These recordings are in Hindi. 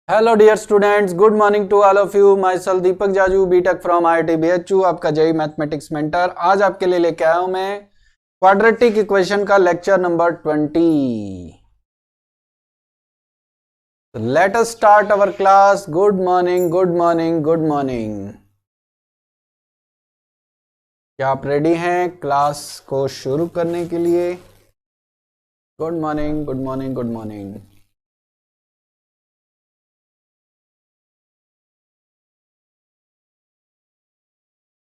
Hello dear students, good morning to all of you. Myself Deepak Jaju, BTech from IIT BHU, आपका जेई मैथमेटिक्स मेंटर। आज आपके लिए लेके आया हूं मैं क्वाड्रेटिक इक्वेशन का lecture number 20। Let us start our class. Good morning, good morning, good morning. क्या आप रेडी हैं क्लास को शुरू करने के लिए? Good morning, good morning, good morning.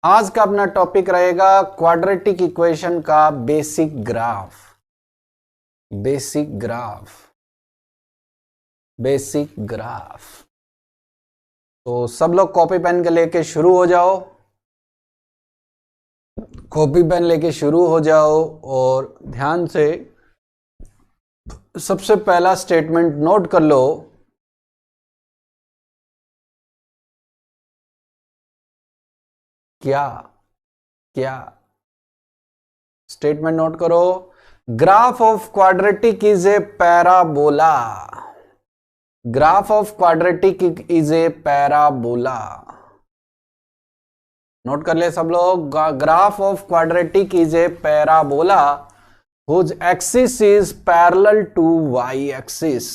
आज का अपना टॉपिक रहेगा क्वाड्रेटिक इक्वेशन का basic graph. Basic graph, basic graph. तो सब लोग कॉपी पेन के लेके शुरू हो जाओ। कॉपी पेन लेके शुरू हो जाओ और ध्यान से सबसे पहला स्टेटमेंट नोट कर लो। क्या क्या स्टेटमेंट नोट करो। Graph of quadratic is a parabola. Graph of quadratic is a parabola. Note कर ले सब लोग। Graph of quadratic is a parabola whose axis is parallel to y axis.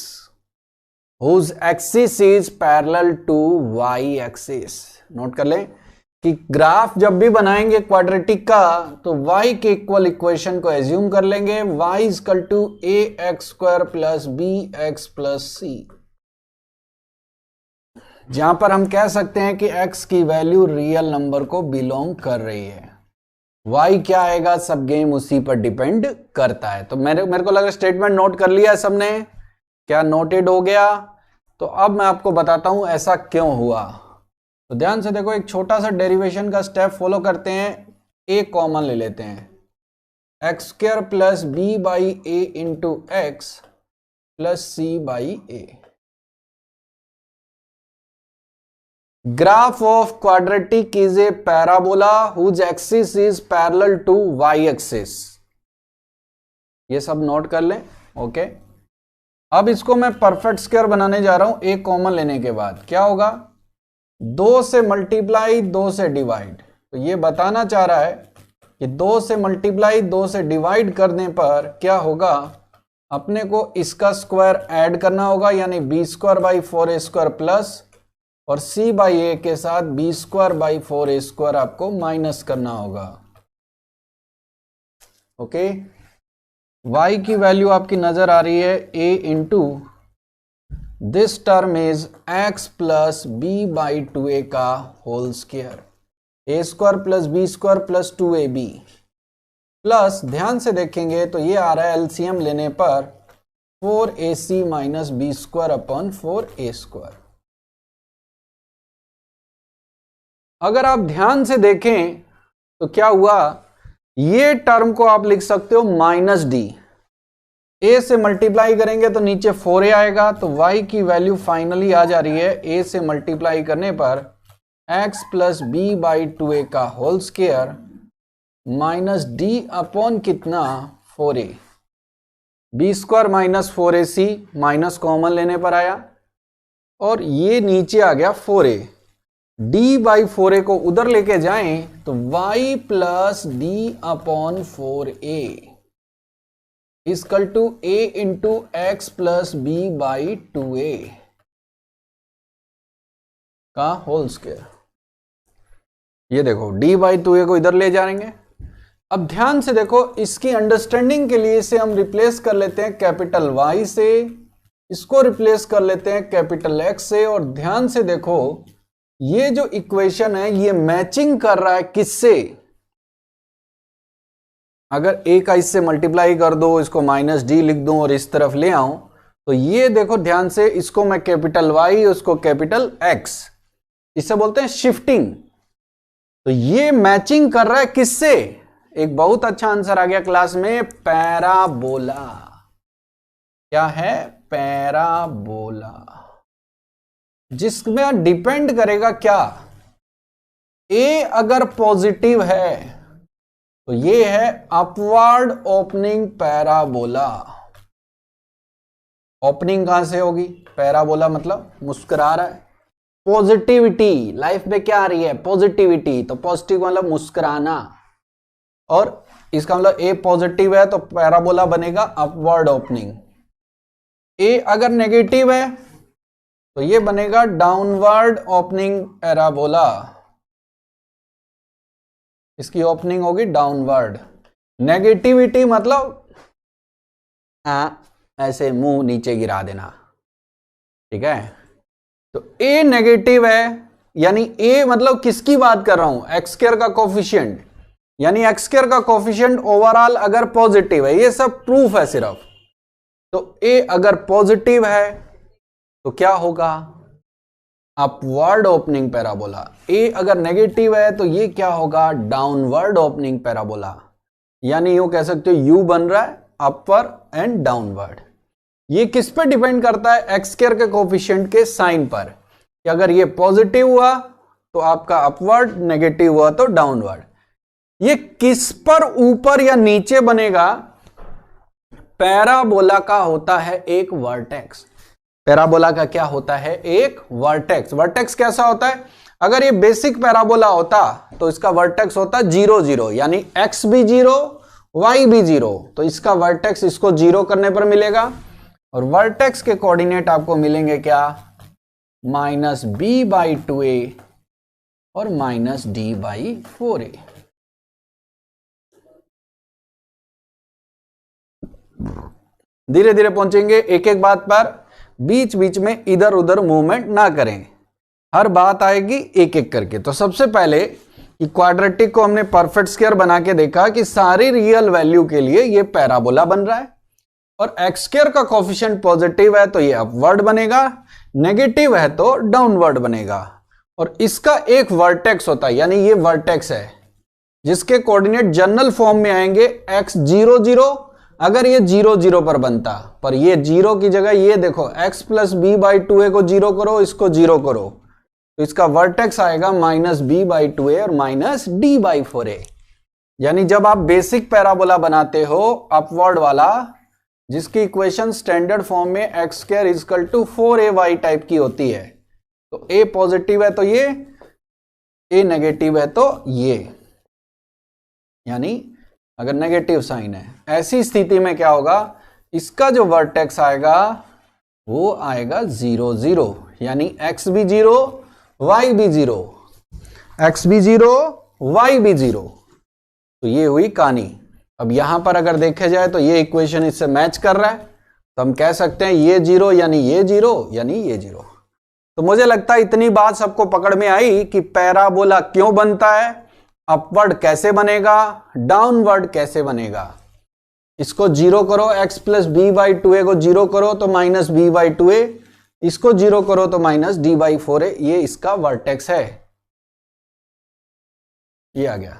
whose axis is parallel to y axis. Note कर ले कि ग्राफ जब भी बनाएंगे क्वाड्रेटिक का तो y के इक्वल इक्वेशन को एज्यूम कर लेंगे। y equal to A X square plus B X plus C, जहां पर हम कह सकते हैं कि x की वैल्यू रियल नंबर को बिलोंग कर रही है। y क्या आएगा, सब गेम उसी पर डिपेंड करता है। तो मेरे को लग रहा है स्टेटमेंट नोट कर लिया सबने। क्या नोटेड हो गया? तो अब मैं आपको बताता हूं ऐसा क्यों हुआ। तो ध्यान से देखो, एक छोटा सा डेरिवेशन का स्टेप फॉलो करते हैं। a कॉमन ले लेते हैं, X square plus B by A into X plus C by A. Graph of quadratic is a parabola whose axis is parallel to Y axis. ये सब नोट कर लें। ओके, अब इसको मैं परफेक्ट स्क्वायर बनाने जा रहा हूं। ए कॉमन लेने के बाद क्या होगा, 2 से मल्टीप्लाई 2 से डिवाइड। तो ये बताना चाह रहा है कि 2 से मल्टीप्लाई 2 से डिवाइड करने पर क्या होगा, अपने को इसका स्क्वायर ऐड करना होगा, यानी B square by 4 A square plus और c बाई ए के साथ B square by 4 A square आपको माइनस करना होगा। ओके, y की वैल्यू आपकी नजर आ रही है a into this term is x plus B by 2a का whole square, A square plus B square plus 2ab plus, ध्यान से देखेंगे तो ये आ रहा है एलसीएम लेने पर 4ac minus B square upon 4a square. अगर आप ध्यान से देखें तो क्या हुआ, ये टर्म को आप लिख सकते हो माइनस डी। ए से मल्टीप्लाई करेंगे तो नीचे 4a आएगा, तो y की वैल्यू फाइनली आ जा रही है a से मल्टीप्लाई करने पर x plus B by 2a का whole square minus D upon कितना, 4a। B square minus 4ac minus common लेने पर आया और ये नीचे आ गया 4a। d बाई 4a को उधर लेके जाएं तो y plus D upon 4a equal to a into X plus B by 2a का होल स्क्वायर। ये देखो d बाई 2a को इधर ले जाएंगे। अब ध्यान से देखो, इसकी अंडरस्टैंडिंग के लिए इसे हम रिप्लेस कर लेते हैं कैपिटल Y से, इसको रिप्लेस कर लेते हैं कैपिटल X से। और ध्यान से देखो, ये जो इक्वेशन है ये मैचिंग कर रहा है किससे, अगर a का इससे मल्टीप्लाई कर दो, इसको माइनस डी लिख दूं और इस तरफ ले आऊं, तो ये देखो ध्यान से, इसको मैं कैपिटल Y, उसको कैपिटल X, इसे बोलते हैं शिफ्टिंग। तो ये मैचिंग कर रहा है किससे, एक बहुत अच्छा आंसर आ गया क्लास में, पैराबोला। क्या है, पैराबोला, जिसमें डिपेंड करेगा क्या, ए अगर पॉजिटिव है तो ये है अपवर्ड ओपनिंग पैराबोला, ओपनिंग कहां से होगी? पैराबोला मतलब मुस्कुरा रहा है। पॉजिटिविटी, लाइफ में क्या आ रही है? पॉजिटिविटी, तो पॉजिटिव मतलब मुस्कुराना, और इसका मतलब ए पॉजिटिव है तो पैराबोला बनेगा अपवर्ड ओपनिंग। ए अगर नेगेटिव है तो ये बनेगा डाउनवर्ड ओपनिंग पैराबोला, इसकी ओपनिंग होगी डाउनवर्ड। नेगेटिविटी मतलब ऐसे मुंह नीचे गिरा देना, ठीक है। तो ए नेगेटिव है, यानी ए मतलब किसकी बात कर रहा हूं? एक्स स्क्वायर का कोफिशिएंट, यानी एक्स स्क्वायर का कोफिशिएंट ओवरऑल अगर पॉजिटिव है, ये सब प्रूफ है सिर्फ। तो ए अगर पॉजिटिव है तो क्या होगा? Upward opening parabola. ए अगर नेगेटिव है तो ये क्या होगा? डाउनवर्ड ओपनिंग पैराबोला, यानी यूं कह सकते हो यू बन रहा है अपर एंड डाउनवर्ड। ये किस पे डिपेंड करता है? एक्स स्क्वायर के कोफिशिएंट के साइन पर, कि अगर ये पॉजिटिव हुआ तो आपका अपवर्ड, नेगेटिव हुआ तो डाउनवर्ड। ये किस पर ऊपर या नीचे बनेगा? पैराबोला का होता है एक वर्टेक्स। पैराबोला का क्या होता है? एक वर्टेक्स। वर्टेक्स कैसा होता है? अगर ये बेसिक पैराबोला होता तो इसका वर्टेक्स होता 0 0, यानी x भी 0 y भी 0, तो इसका वर्टेक्स इसको 0 करने पर मिलेगा, और वर्टेक्स के कोऑर्डिनेट आपको मिलेंगे क्या? -b/2a और -d/4a। धीरे धीरे पहुंचेंगे एक एक बात पर, बीच बीच में इधर उधर मूवमेंट ना करें, हर बात आएगी एक एक करके। तो सबसे पहले कि क्वाड्रेटिक को हमने परफेक्ट स्क्वायर बना के देखा कि सारी रियल वैल्यू के लिए ये पैराबोला बन रहा है, और एक्स स्क्वायर का कोफिशिएंट पॉजिटिव है तो ये अपवर्ड बनेगा, नेगेटिव है तो डाउनवर्ड बनेगा, और इसका एक वर्टेक्स होता है, यानी ये वर्टेक्स है जिसके कोऑर्डिनेट जनरल फॉर्म में आएंगे x 0 0। अगर ये 0 0 पर बनता, पर ये 0 की जगह ये देखो x + b/2a को 0 करो, इसको 0 करो, तो इसका वर्टेक्स आएगा -b/2a और -d/4a। यानी जब आप बेसिक पैराबोला बनाते हो अपवर्ड वाला, जिसकी इक्वेशन स्टैंडर्ड फॉर्म में x² = 4ay टाइप की होती है, तो a पॉजिटिव है तो ये, a नेगेटिव है तो ये, यानी अगर नेगेटिव साइन है, ऐसी स्थिति में क्या होगा? इसका जो वर्टेक्स आएगा वो आएगा 0 0, यानी x भी 0 y भी 0, x भी 0 y भी 0। तो ये हुई कहानी। अब यहां पर अगर देखा जाए तो ये इक्वेशन इससे मैच कर रहा है, तो हम कह सकते हैं ये 0 यानी ये 0 यानी ये 0। तो मुझे लगता है इतनी बात सबको पकड़ में आई कि पैराबोला क्यों बनता है, अपवर्ड कैसे बनेगा, डाउनवर्ड कैसे बनेगा। इसको 0 करो, x + b/2a को 0 करो तो -b/2a, इसको 0 करो तो -d/4a, ये इसका वर्टेक्स है। ये आ गया।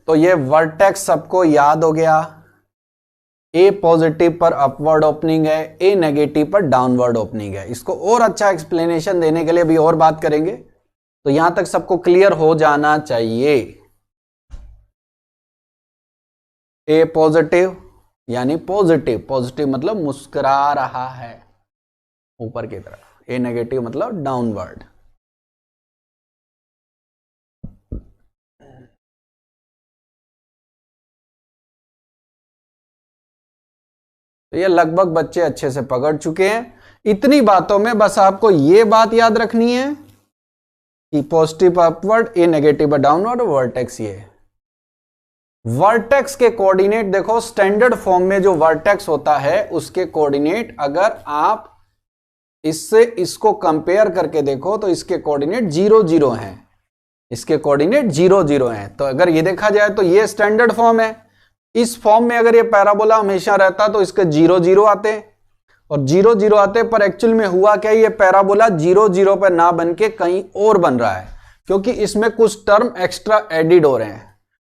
तो ये वर्टेक्स सबको याद हो गया। ए पॉजिटिव पर अपवर्ड ओपनिंग है, ए नेगेटिव पर डाउनवर्ड ओपनिंग है। इसको और अच्छा एक्सप्लेनेशन देने के लिए भी और बात करेंगे, तो यहां तक सबको क्लियर हो जाना चाहिए। ए पॉजिटिव यानी पॉजिटिव, पॉजिटिव मतलब मुस्कुरा रहा है ऊपर की तरफ, ए नेगेटिव मतलब डाउनवर्ड। तो ये लगभग बच्चे अच्छे से पकड़ चुके हैं। इतनी बातों में बस आपको ये बात याद रखनी है कि पॉजिटिव अपवर्ड, ए नेगेटिव डाउनवर्ड, वर्टेक्स ये। वर्टेक्स के कोऑर्डिनेट देखो, स्टैंडर्ड फॉर्म में जो वर्टेक्स होता है उसके कोऑर्डिनेट अगर आप इससे इसको कंपेयर करके देखो तो इसके कोऑर्डिनेट 0 0 हैं, इसके कोऑर्डिनेट 0 0 हैं। तो अगर ये देखा जाए तो ये स्टैंडर्ड फॉर्म है। इस फॉर्म में अगर ये पैराबोला हमेशा रहता तो इसके 0 0 आते, और 0 0 आते, पर एक्चुअल में हुआ क्या, ये पैराबोला 0 0 पर ना बन के कहीं और बन रहा है, क्योंकि इसमें कुछ टर्म एक्स्ट्रा एडिड हो रहे हैं।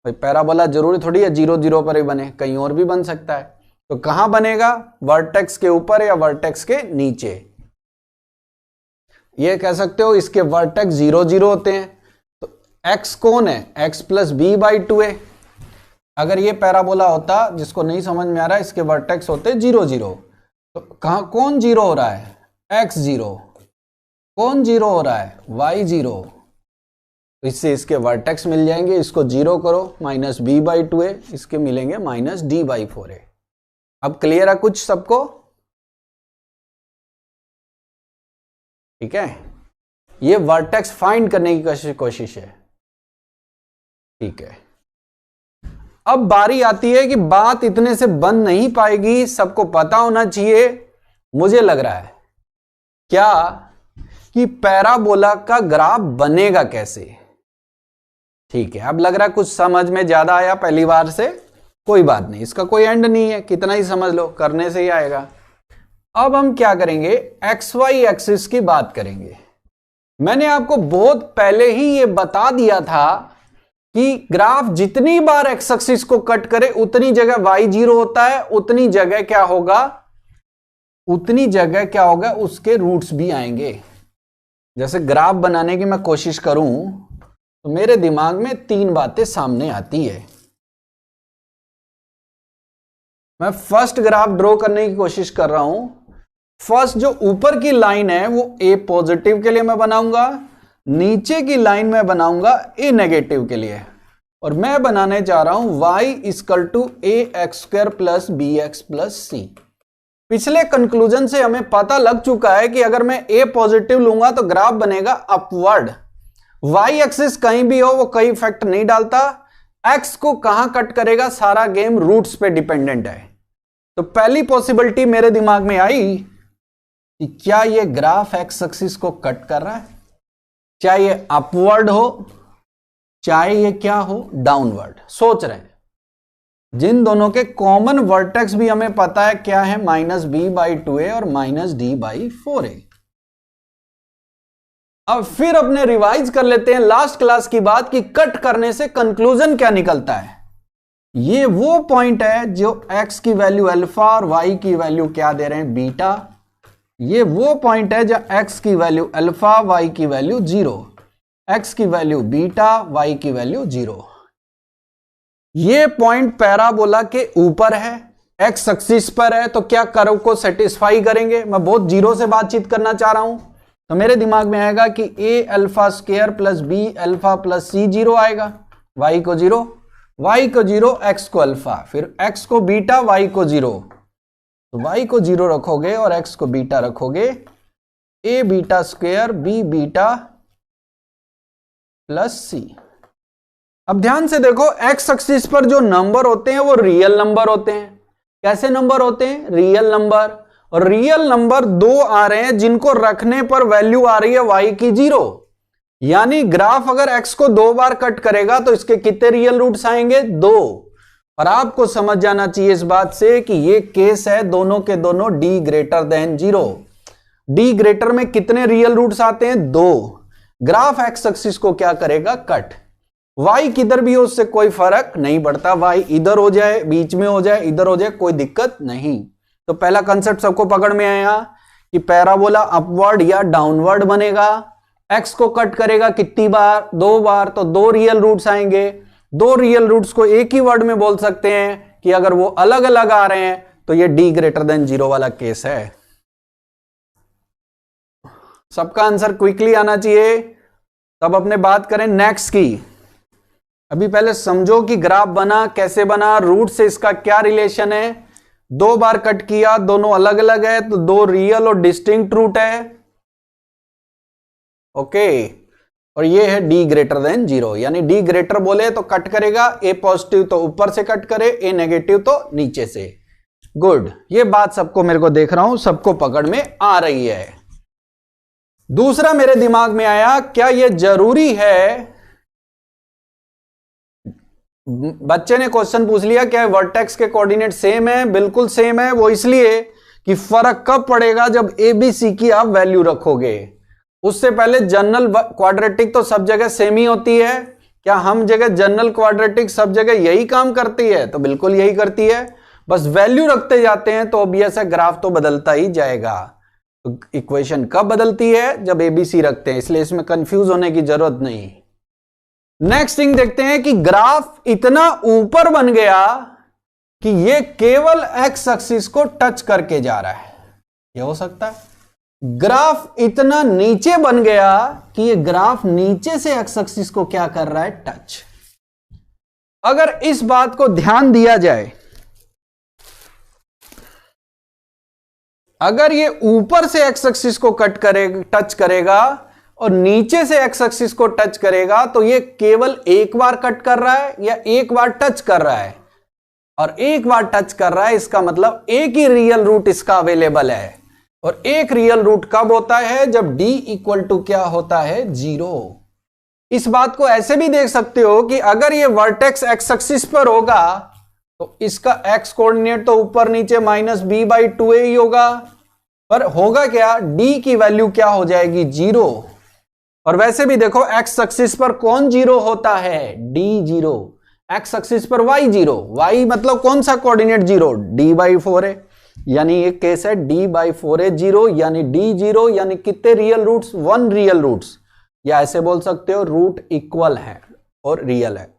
भाई पैराबोला जरूरी थोड़ी है 0 0 पर ही बने, कहीं और भी बन सकता है। तो कहां बनेगा? वर्टेक्स के ऊपर या वर्टेक्स के नीचे। ये कह सकते हो इसके वर्टेक्स 0 0 होते हैं। तो x कौन है? x + b/2a, अगर ये पैराबोला होता, जिसको नहीं समझ में आ रहा है, इसके वर्टेक्स होते 0 0, तो कहाँ कौन 0 हो रहा है? x 0। कौन 0 हो रहा है? y 0। तो इससे इसके वर्टेक्स मिल जाएंगे, इसको 0 करो, -b/2a, इसके मिलेंगे -d/4a। अब क्लियर है कुछ सबको? ठीक है, ये वर्टेक्स फाइंड करने की कोशिश है। ठीक है, अब बारी आती है कि बात इतने से बन नहीं पाएगी, सबको पता होना चाहिए, मुझे लग रहा है क्या, कि पैराबोला का ग्राफ बनेगा कैसे। ठीक है, अब लग रहा है कुछ समझ में ज्यादा आया पहली बार से, कोई बात नहीं, इसका कोई एंड नहीं है, कितना ही समझ लो, करने से ही आएगा। अब हम क्या करेंगे, XY एक्सिस की बात करेंगे। मैंने आपको बहुत पहले ही ये बता दिया था कि ग्राफ जितनी बार एक्स एक्सिस को कट करे उतनी जगह y 0 होता है, उतनी जगह क्या होगा, उसके रूट्स भी आएंगे। जैसे ग्राफ बनाने की मैं कोशिश करूं तो मेरे दिमाग में 3 बातें सामने आती है। मैं फर्स्ट ग्राफ ड्रॉ करने की कोशिश कर रहा हूं। फर्स्ट जो ऊपर की लाइन है वो a पॉजिटिव के लिए मैं बनाऊंगा, नीचे की लाइन में बनाऊंगा a नेगेटिव के लिए, और मैं बनाने जा रहा हूं y = ax² + bx + c। पिछले कंक्लूजन से हमें पता लग चुका है कि अगर मैं a पॉजिटिव लूंगा तो ग्राफ बनेगा अपवर्ड। y एक्सिस कहीं भी हो वो कोई इफेक्ट नहीं डालता, x को कहां कट करेगा, सारा गेम रूट्स पे डिपेंडेंट है। तो पहली पॉसिबिलिटी मेरे दिमाग में आई कि क्या ये ग्राफ एक्स एक्सिस को कट कर रहा है, चाहे ये अपवर्ड हो चाहे ये क्या हो, डाउनवर्ड। सोच रहे हैं, जिन दोनों के कॉमन वर्टेक्स भी हमें पता है क्या है, -b/2a और -d/4a। अब फिर अपने रिवाइज कर लेते हैं लास्ट क्लास की बात कि कट करने से कंक्लूजन क्या निकलता है। ये वो पॉइंट है जो x की वैल्यू अल्फा और y की वैल्यू क्या दे रहे हैं, बीटा। ये वो पॉइंट है जहां x की वैल्यू अल्फा, y की वैल्यू 0, x की वैल्यू बीटा, y की वैल्यू 0। ये पॉइंट पैराबोला के ऊपर है, x एक्सिस पर है, तो क्या कर्व को सेटिस्फाई करेंगे। मैं बहुत जीरो से बातचीत करना चाह रहा हूं, तो मेरे दिमाग में आएगा कि a α² + b α + c 0 आएगा, y को 0, y को 0, x को अल्फा, फिर x को बीटा, y को 0। तो y को 0 रखोगे और x को बीटा रखोगे, a β² b बीटा + c। अब ध्यान से देखो, x एक्सिस पर जो नंबर होते हैं वो रियल नंबर होते हैं। कैसे नंबर होते हैं? Real number. और रियल नंबर 2 आ रहे हैं जिनको रखने पर वैल्यू आ रही है y की 0। यानी ग्राफ अगर x को 2 बार कट करेगा तो इसके कितने रियल रूट्स आएंगे? 2। और आपको समझ जाना चाहिए इस बात से कि ये केस है दोनों के दोनों d 0। d में कितने रियल रूट्स आते हैं? 2। ग्राफ x एक्सिस को क्या करेगा? कट। y किधर भी हो उससे कोई फर्क नहीं पड़ता, y इधर हो जाए, बीच में हो जाए, इधर हो जाए, कोई दिक्कत नहीं। तो पहला कंसेप्ट सबको पकड़ में आया कि पैराबोला अपवर्ड या डाउनवर्ड बनेगा। x को कट करेगा कितनी बार? 2 बार, तो 2 रियल रूट्स आएंगे। 2 रियल रूट्स को एक ही वर्ड में बोल सकते हैं कि अगर वो अलग अलग आ रहे हैं तो ये d 0 वाला केस है। सबका आंसर क्विकली आना चाहिए, तब अपने बात करें नेक्स्ट की। अभी पहले समझो कि ग्राफ बना कैसे बना, रूट से इसका क्या रिलेशन है। 2 बार कट किया, दोनों अलग अलग है, तो 2 रियल और डिस्टिंक्ट रूट है। ओके, और ये है d 0, यानी d बोले तो कट करेगा, a पॉजिटिव तो ऊपर से कट करे, a नेगेटिव तो नीचे से। गुड, ये बात सबको, मेरे को देख रहा हूं सबको पकड़ में आ रही है। दूसरा मेरे दिमाग में आया, क्या यह जरूरी है, बच्चे ने क्वेश्चन पूछ लिया क्या वर्टेक्स के कोऑर्डिनेट सेम है? बिल्कुल सेम है। वो इसलिए कि फर्क कब पड़ेगा? जब ए बी सी की आप वैल्यू रखोगे। उससे पहले जनरल क्वाड्रेटिक तो सब जगह सेम ही होती है। क्या हम जगह जनरल क्वाड्रेटिक सब जगह यही काम करती है? तो बिल्कुल यही करती है, बस वैल्यू रखते जाते हैं तो ऑब्वियस है ग्राफ तो बदलता ही जाएगा। तो इक्वेशन कब बदलती है? जब एबीसी रखते हैं, इसलिए इसमें कंफ्यूज होने की जरूरत नहीं। नेक्स्ट थिंग देखते हैं कि ग्राफ इतना ऊपर बन गया कि ये केवल एक्स एक्सिस को टच करके जा रहा है। ये हो सकता है। ग्राफ इतना नीचे बन गया कि ये ग्राफ नीचे से एक्स एक्सिस को क्या कर रहा है, टच। अगर इस बात को ध्यान दिया जाए, अगर ये ऊपर से एक्स एक्सिस को टच करेगा और नीचे से एक्स एक्सिस को टच करेगा, तो ये केवल एक बार कट कर रहा है या एक बार टच कर रहा है? और एक बार टच कर रहा है, इसका मतलब एक ही रियल रूट इसका अवेलेबल है। और एक रियल रूट कब होता है? जब d इक्वल टू क्या होता है, 0। इस बात को ऐसे भी देख सकते हो कि अगर ये वर्टेक्स एक्स एक्सिस पर होगा तो इसका एक्स कोऑर्डिनेट तो ऊपर नीचे -b/2a ही होगा। पर होगा क्या, d की वैल्यू क्या हो जाएगी, 0। और वैसे भी देखो एक्स एक्सिस पर कौन 0 होता है, d 0। एक्स एक्सिस पर y 0, y मतलब कौन सा कोऑर्डिनेट 0, d/4 है। यानी एक केस है d/4 है 0, यानी d 0, यानी कितने रियल रूट्स, 1 रियल रूट्स, या ऐसे बोल सकते हो रूट इक्वल है और रियल है।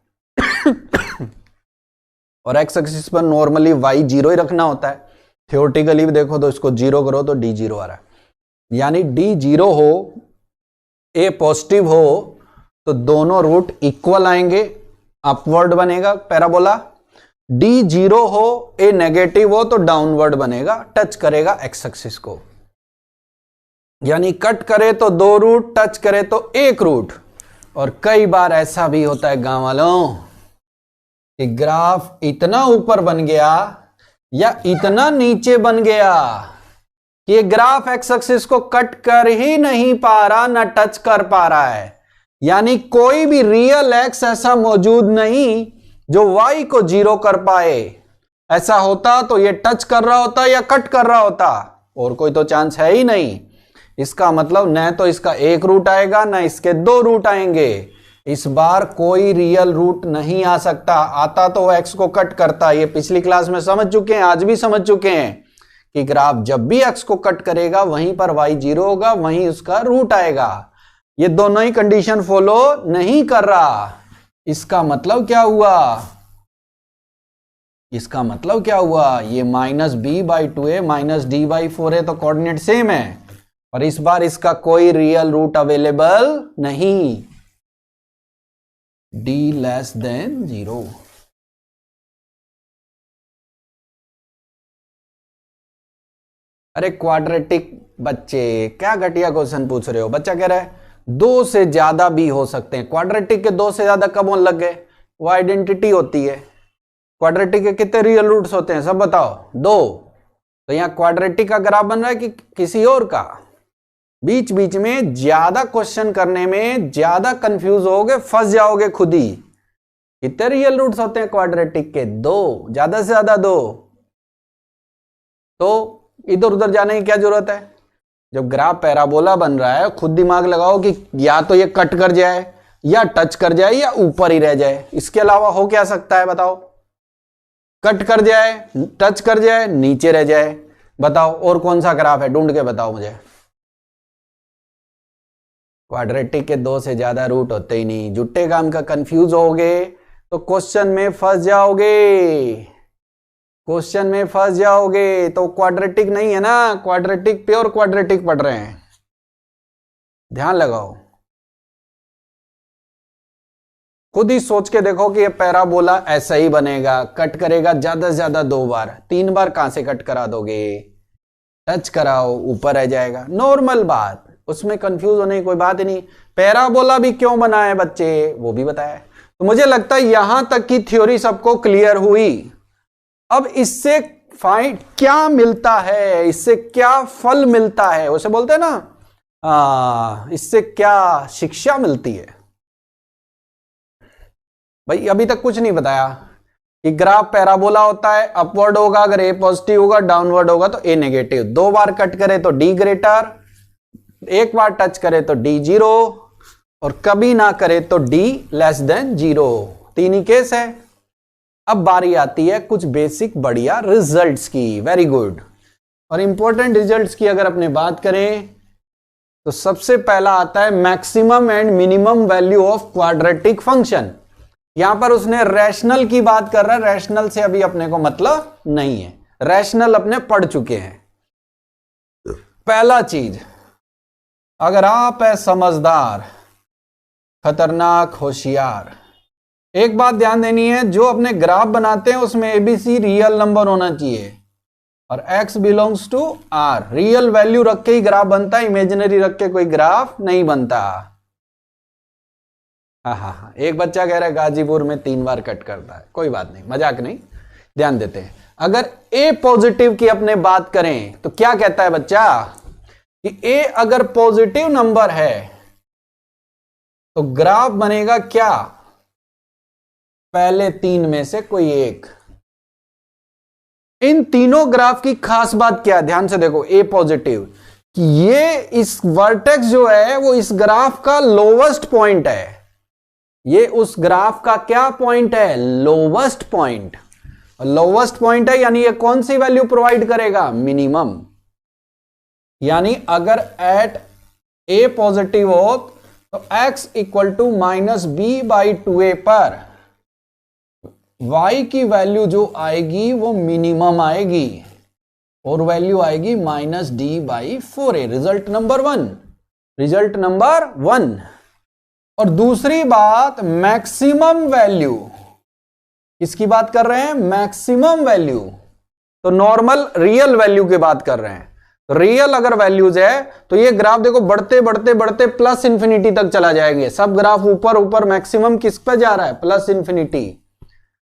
और एक्स एक्सिस पर नॉर्मली y 0 ही रखना होता है। थियोरेटिकली भी देखो तो इसको 0 करो तो d 0 आ रहा है। यानी d 0 हो, a पॉजिटिव हो, तो दोनों रूट इक्वल आएंगे, अपवर्ड बनेगा पैराबोला। d 0 हो, a नेगेटिव हो, तो डाउनवर्ड बनेगा, टच करेगा एक्स एक्सिस को। यानी कट करे तो 2 रूट, टच करे तो 1 रूट। और कई बार ऐसा भी होता है गांव वालों कि ग्राफ इतना ऊपर बन गया या इतना नीचे बन गया कि ये ग्राफ एक्स एक्सिस को कट कर ही नहीं पा रहा, ना टच कर पा रहा है। यानी कोई भी रियल एक्स ऐसा मौजूद नहीं जो y को 0 कर पाए। ऐसा होता तो ये टच कर रहा होता या कट कर रहा होता, और कोई तो चांस है ही नहीं। इसका मतलब न तो इसका 1 रूट आएगा, ना इसके 2 रूट आएंगे। इस बार कोई रियल रूट नहीं आ सकता। आता तो x को कट करता। ये पिछली क्लास में समझ चुके हैं, आज भी समझ चुके हैं कि ग्राफ जब भी x को कट करेगा वहीं पर y 0 होगा, वहीं उसका रूट आएगा। ये दोनों ही कंडीशन फॉलो नहीं कर रहा। इसका मतलब क्या हुआ, इसका मतलब क्या हुआ, ये -b/2a -d/4a तो कोऑर्डिनेट सेम है, और इस बार इसका कोई रियल रूट अवेलेबल नहीं, d लेस देन 0। अरे क्वाड्रेटिक बच्चे क्या घटिया क्वेश्चन पूछ रहे हो। बच्चा कह रहा है 2 से ज्यादा भी हो सकते हैं। क्वाड्रेटिक के 2 से ज्यादा कब होने लग गए, वो आइडेंटिटी होती है। क्वाड्रेटिक के कितने रियल रूट्स होते हैं, सब बताओ, 2। तो यहां क्वाड्रेटिक का ग्राफ बन रहा है कि किसी और का। बीच बीच में ज्यादा क्वेश्चन करने में ज्यादा कंफ्यूज होगे, फंस जाओगे खुद ही। कितने रियल रूट्स होते हैं क्वाड्रेटिक के, 2, ज्यादा से ज्यादा 2। तो इधर उधर जाने की क्या जरूरत है। जब ग्राफ पैराबोला बन रहा है, खुद दिमाग लगाओ कि या तो ये कट कर जाए, या टच कर जाए, या ऊपर ही रह जाए। इसके अलावा हो क्या सकता है बताओ। कट कर जाए, टच कर जाए, नीचे रह जाए, बताओ और कौन सा ग्राफ है, ढूंढ के बताओ मुझे। क्वाड्रेटिक के 2 से ज्यादा रूट होते ही नहीं। जुट्टे काम का कंफ्यूज होगे तो क्वेश्चन में फंस जाओगे, क्वेश्चन में फंस जाओगे। तो क्वाड्रेटिक नहीं है ना, क्वाड्रेटिक प्योर क्वाड्रेटिक पढ़ रहे हैं, ध्यान लगाओ। खुद ही सोच के देखो कि ये पैराबोला ऐसा ही बनेगा, कट करेगा ज्यादा से ज्यादा 2 बार, 3 बार कहां से कट करा दोगे। टच कराओ, ऊपर रह जाएगा, नॉर्मल बात, उसमें कंफ्यूज होने की कोई बात ही नहीं। पैराबोला भी क्यों बना है बच्चे, वो भी बताया। तो मुझे लगता है यहां तक की थ्योरी सबको क्लियर हुई। अब इससे फाइंड क्या मिलता है, इससे क्या फल मिलता है, उसे बोलते हैं ना, इससे क्या शिक्षा मिलती है। भाई अभी तक कुछ नहीं बताया कि ग्राफ पैराबोला होता है, अपवर्ड होगा अगर a पॉजिटिव होगा, डाउनवर्ड होगा तो a नेगेटिव। 2 बार कट करे तो d ग्रेटर, 1 बार टच करे तो d 0, और कभी ना करे तो d लेस देन 0। 3 ही केस है। अब बारी आती है कुछ बेसिक बढ़िया रिजल्ट्स की। Very good. और इंपॉर्टेंट रिजल्ट्स की अगर अपने बात करें तो सबसे पहला आता है maximum and minimum value of quadratic function. यहां पर उसने रैशनल की बात कर रहा है, रैशनल से अभी अपने को मतलब नहीं है, रैशनल अपने पढ़ चुके हैं। पहला चीज, अगर आप है समझदार, खतरनाक, होशियार, एक बात ध्यान देनी है, जो अपने ग्राफ बनाते हैं उसमें एबीसी रियल नंबर होना चाहिए और x belongs to r, real value रख के ही ग्राफ बनता है, इमेजिनरी रख के कोई ग्राफ नहीं बनता। हाँ, एक बच्चा कह रहा है गाजीपुर में 3 बार कट करता है, कोई बात नहीं, मजाक नहीं, ध्यान देते हैं। अगर a पॉजिटिव की अपने बात करें तो क्या कहता है बच्चा कि a अगर पॉजिटिव नंबर है तो ग्राफ बनेगा क्या, पहले 3 में से कोई एक। इन तीनों ग्राफ की खास बात क्या है, ध्यान से देखो, ए पॉजिटिव, कि ये इस वर्टेक्स जो है वो इस ग्राफ का लोवेस्ट पॉइंट है, ये उस ग्राफ का क्या पॉइंट है, लोवेस्ट पॉइंट। लोवेस्ट पॉइंट है यानी ये कौन सी वैल्यू प्रोवाइड करेगा, मिनिमम। यानी अगर एट ए पॉजिटिव हो तो x इक्वल टू -b/2a पर y की वैल्यू जो आएगी वो मिनिमम आएगी और वैल्यू आएगी -d/4a। Result number 1, result number 1। और दूसरी बात, मैक्सिमम वैल्यू, किसकी बात कर रहे हैं, मैक्सिमम वैल्यू। तो नॉर्मल रियल वैल्यू की बात कर रहे हैं। तो रियल अगर वैल्यूज है तो ये ग्राफ देखो बढ़ते बढ़ते बढ़ते प्लस इंफिनिटी तक चला जाएंगे, सब ग्राफ ऊपर ऊपर, मैक्सिमम किस पे जा रहा है, प्लस इंफिनिटी।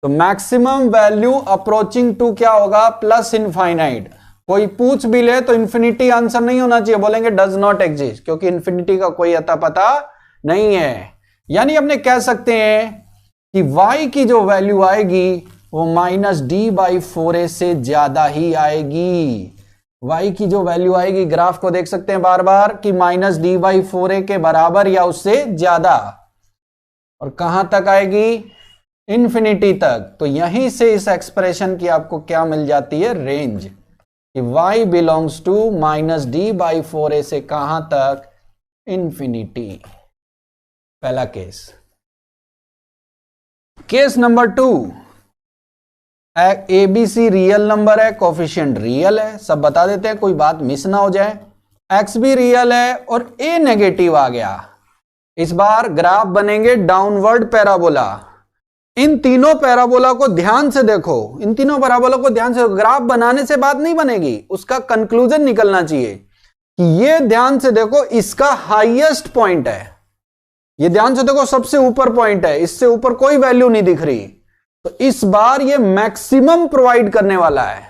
तो मैक्सिमम वैल्यू अप्रोचिंग टू क्या होगा, प्लस इनफाइनाइट। कोई पूछ भी ले तो इंफिनिटी आंसर नहीं होना चाहिए, बोलेंगे डज नॉट एग्जिस्ट, क्योंकि इंफिनिटी का कोई अता पता नहीं है। यानी अपने कह सकते हैं कि y की जो वैल्यू आएगी वो -d/4a से ज्यादा ही आएगी। y की जो वैल्यू आएगी, ग्राफ को देख सकते हैं बार बार, कि -d/4a के बराबर या उससे ज्यादा। और कहां तक आएगी, इंफिनिटी तक। तो यहीं से इस एक्सप्रेशन की आपको क्या मिल जाती है, रेंज, कि y बिलोंग्स टू -d/4a से कहां तक, इंफिनिटी। पहला case. Case number 2, ABC real number है, कोफिशिएंट रियल है, सब बता देते हैं, कोई बात मिस ना हो जाए। x भी रियल है और a नेगेटिव आ गया। इस बार ग्राफ बनेंगे डाउनवर्ड पैराबोला। इन तीनों पैराबोला को ध्यान से देखो, इन तीनों पैराबोला को ध्यान से, ग्राफ बनाने से बात नहीं बनेगी, उसका कंक्लूजन निकलना चाहिए कि ये ध्यान से देखो, इसका हाईएस्ट पॉइंट है, ये ध्यान से देखो सबसे ऊपर पॉइंट है, इससे ऊपर कोई वैल्यू नहीं दिख रही। तो इस बार ये मैक्सिमम प्रोवाइड करने वाला है।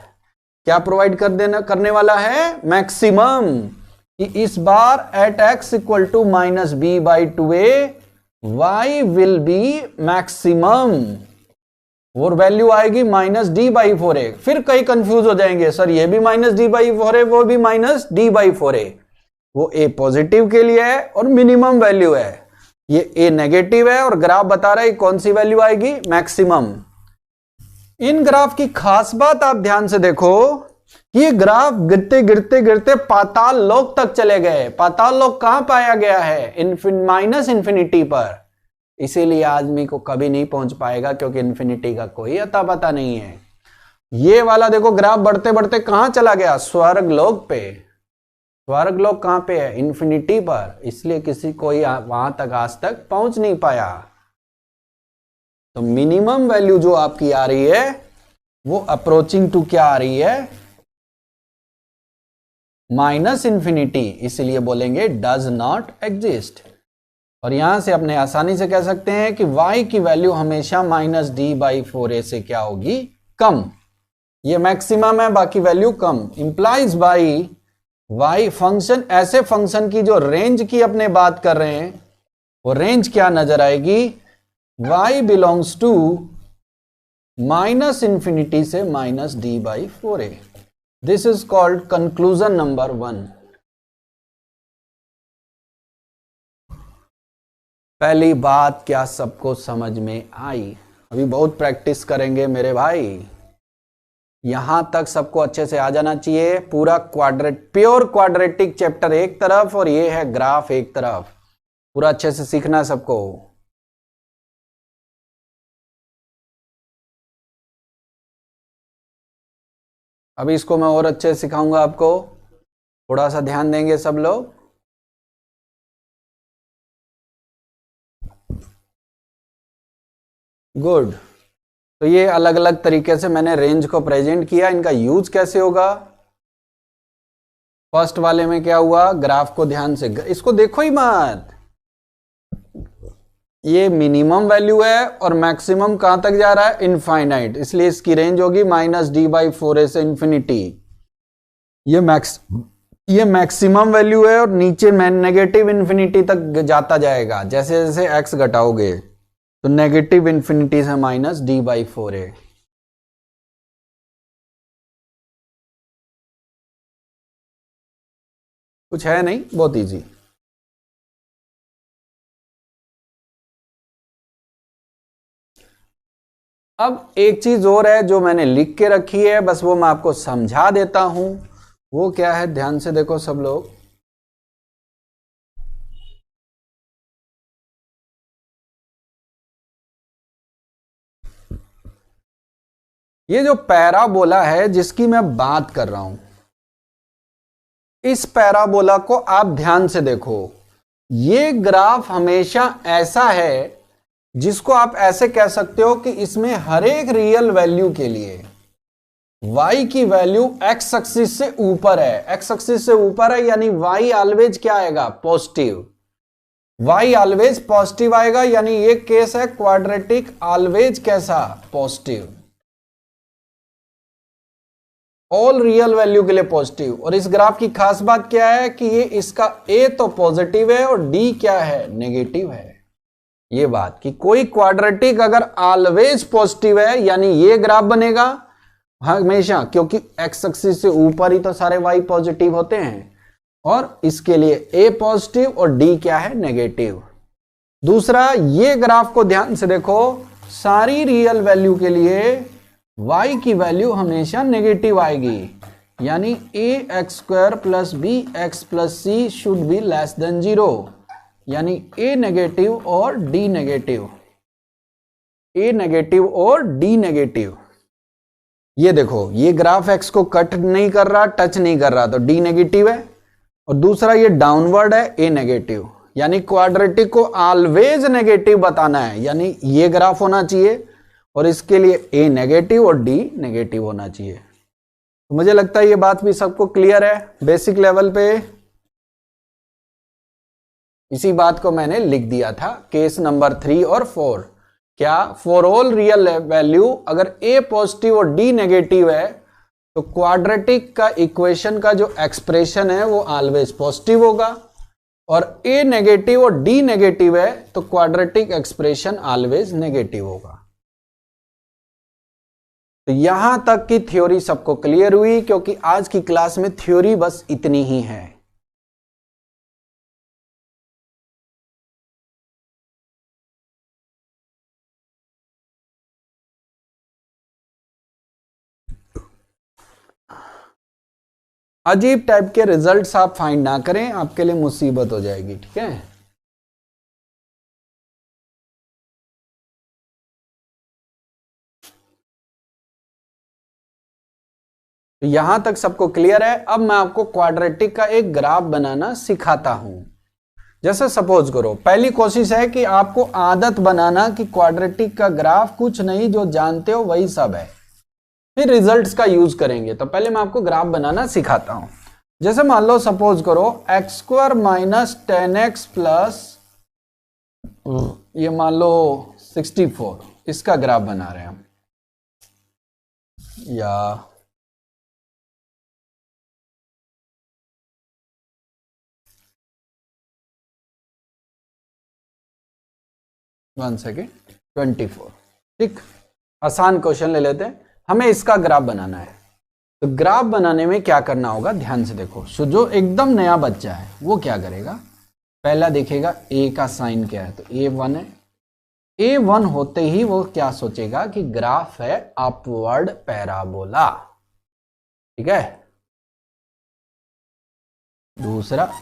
क्या प्रोवाइड करने वाला है, मैक्सिमम। कि इस बार at x equal to -b/2a y will be maximum और वैल्यू आएगी -d/4a। फिर कई कंफ्यूज हो जाएंगे, सर ये भी -d/4a, वो भी -d/4a। वो a पॉजिटिव के लिए है और मिनिमम वैल्यू है, ये a नेगेटिव है और ग्राफ बता रहा है कौन सी वैल्यू आएगी, मैक्सिमम। इन ग्राफ की खास बात आप ध्यान से देखो कि ये ग्राफ गिरते गिरते गिरते पाताल लोक तक चले गए। पाताल लोक कहां पाया गया है, माइनस इंफिनिटी पर। इसीलिए आदमी को कभी नहीं पहुंच पाएगा, क्योंकि इंफिनिटी का कोई अता पता नहीं है। ये वाला देखो ग्राफ बढ़ते बढ़ते कहां चला गया, स्वर्ग लोक पे। स्वर्ग लोक कहां पे है, इंफिनिटी पर, इसलिए किसी कोई वहां तक आज तक पहुंच नहीं पाया। तो मिनिमम वैल्यू जो आपकी आ रही है वो अप्रोचिंग टू क्या आ रही है, माइनस इंफिनिटी, इसलिए बोलेंगे डज नॉट एग्जिस्ट। और यहां से अपने आसानी से कह सकते हैं कि y की वैल्यू हमेशा -d/4a से क्या होगी, कम। ये मैक्सिमम है, बाकी value come. Implies by y function, ऐसे फंक्शन की जो रेंज की अपने बात कर रहे हैं, वो रेंज क्या नजर आएगी, y बिलोंग्स टू -इंफिनिटी से -d/4a। This is called conclusion number 1। पहली बात क्या सबको समझ में आई? अभी बहुत प्रैक्टिस करेंगे मेरे भाई। यहां तक सबको अच्छे से आ जाना चाहिए। पूरा प्योर क्वाड्रेटिक चैप्टर एक तरफ और ये है ग्राफ एक तरफ, पूरा अच्छे से सीखना सबको। अभी इसको मैं और अच्छे से सिखाऊंगा आपको, थोड़ा सा ध्यान देंगे सब लोग। गुड। तो ये अलग अलग तरीके से मैंने रेंज को प्रेजेंट किया, इनका यूज कैसे होगा। फर्स्ट वाले में क्या हुआ, ग्राफ को ध्यान से, इसको देखो ही मत, ये मिनिमम वैल्यू है और मैक्सिमम कहां तक जा रहा है, इनफाइनाइट, इसलिए इसकी रेंज होगी -d/4a से इंफिनिटी। ये मैक्सिमम वैल्यू है और नीचे नेगेटिव इंफिनिटी तक जाता जाएगा। जैसे जैसे x घटाओगे तो नेगेटिव इंफिनिटी से -d/4a। कुछ है नहीं, बहुत इजी। अब एक चीज और है जो मैंने लिख के रखी है, बस वो मैं आपको समझा देता हूं। वो क्या है, ध्यान से देखो सब लोग। ये जो पैराबोला है जिसकी मैं बात कर रहा हूं, इस पैराबोला को आप ध्यान से देखो। ये ग्राफ हमेशा ऐसा है जिसको आप ऐसे कह सकते हो कि इसमें हर एक रियल वैल्यू के लिए y की वैल्यू x एक्सिस से ऊपर है। x एक्सिस से ऊपर है यानी y ऑलवेज क्या आएगा, पॉजिटिव। y ऑलवेज पॉजिटिव आएगा, यानी ये केस है क्वाड्रेटिक ऑलवेज कैसा, पॉजिटिव। ऑल रियल वैल्यू के लिए पॉजिटिव। और इस ग्राफ की खास बात क्या है कि ये इसका a तो पॉजिटिव है और d क्या है, नेगेटिव है। ये बात कि कोई क्वाड्रेटिक अगर ऑलवेज पॉजिटिव है यानी ये ग्राफ बनेगा हमेशा, क्योंकि एक्स एक्सिस से ऊपर ही तो सारे y पॉजिटिव होते हैं, और इसके लिए a पॉजिटिव और d क्या है, नेगेटिव। दूसरा, ये ग्राफ को ध्यान से देखो, सारी रियल वैल्यू के लिए y की वैल्यू हमेशा नेगेटिव आएगी, यानी ax² + bx + c should be less than 0, यानी a नेगेटिव और d नेगेटिव, a नेगेटिव और d नेगेटिव। ये देखो, ये ग्राफ x को कट नहीं कर रहा, टच नहीं कर रहा, तो d नेगेटिव है। और दूसरा, ये डाउनवर्ड है, a नेगेटिव, यानी क्वाड्रेटिक को ऑलवेज नेगेटिव बताना है, यानी ये ग्राफ होना चाहिए और इसके लिए a नेगेटिव और d नेगेटिव होना चाहिए। तो मुझे लगता है ये बात भी सबको क्लियर है बेसिक लेवल पे। इसी बात को मैंने लिख दिया था केस नंबर 3 और 4। क्या, फॉर ऑल रियल वैल्यू अगर a पॉजिटिव और d नेगेटिव है तो क्वाड्रेटिक का इक्वेशन का जो एक्सप्रेशन है वो ऑलवेज पॉजिटिव होगा, और a नेगेटिव और d नेगेटिव है तो क्वाड्रेटिक एक्सप्रेशन ऑलवेज नेगेटिव होगा। तो यहां तक की थ्योरी सबको क्लियर हुई, क्योंकि आज की क्लास में थ्योरी बस इतनी ही है। अजीब टाइप के रिजल्ट्स आप फाइंड ना करें, आपके लिए मुसीबत हो जाएगी, ठीक है। तो यहां तक सबको क्लियर है। अब मैं आपको क्वाड्रेटिक का एक ग्राफ बनाना सिखाता हूं। जैसे सपोज करो, पहली कोशिश है कि आपको आदत बनाना कि क्वाड्रेटिक का ग्राफ कुछ नहीं, जो जानते हो वही सब है, फिर रिजल्ट्स का यूज करेंगे। तो पहले मैं आपको ग्राफ बनाना सिखाता हूं। जैसे मान लो, सपोज करो x² - 10x प्लस ये मान लो 64, इसका ग्राफ बना रहे हैं हम, या 1 सेकेंड 24, ठीक। आसान क्वेश्चन ले लेते हैं, हमें इसका ग्राफ बनाना है। तो ग्राफ बनाने में क्या करना होगा, ध्यान से देखो। सो जो एकदम नया बच्चा है वो क्या करेगा, पहला देखेगा a का साइन क्या है, तो a1 है। a1 होते ही वो क्या सोचेगा कि ग्राफ है अपवर्ड पैराबोला, ठीक है। दूसरा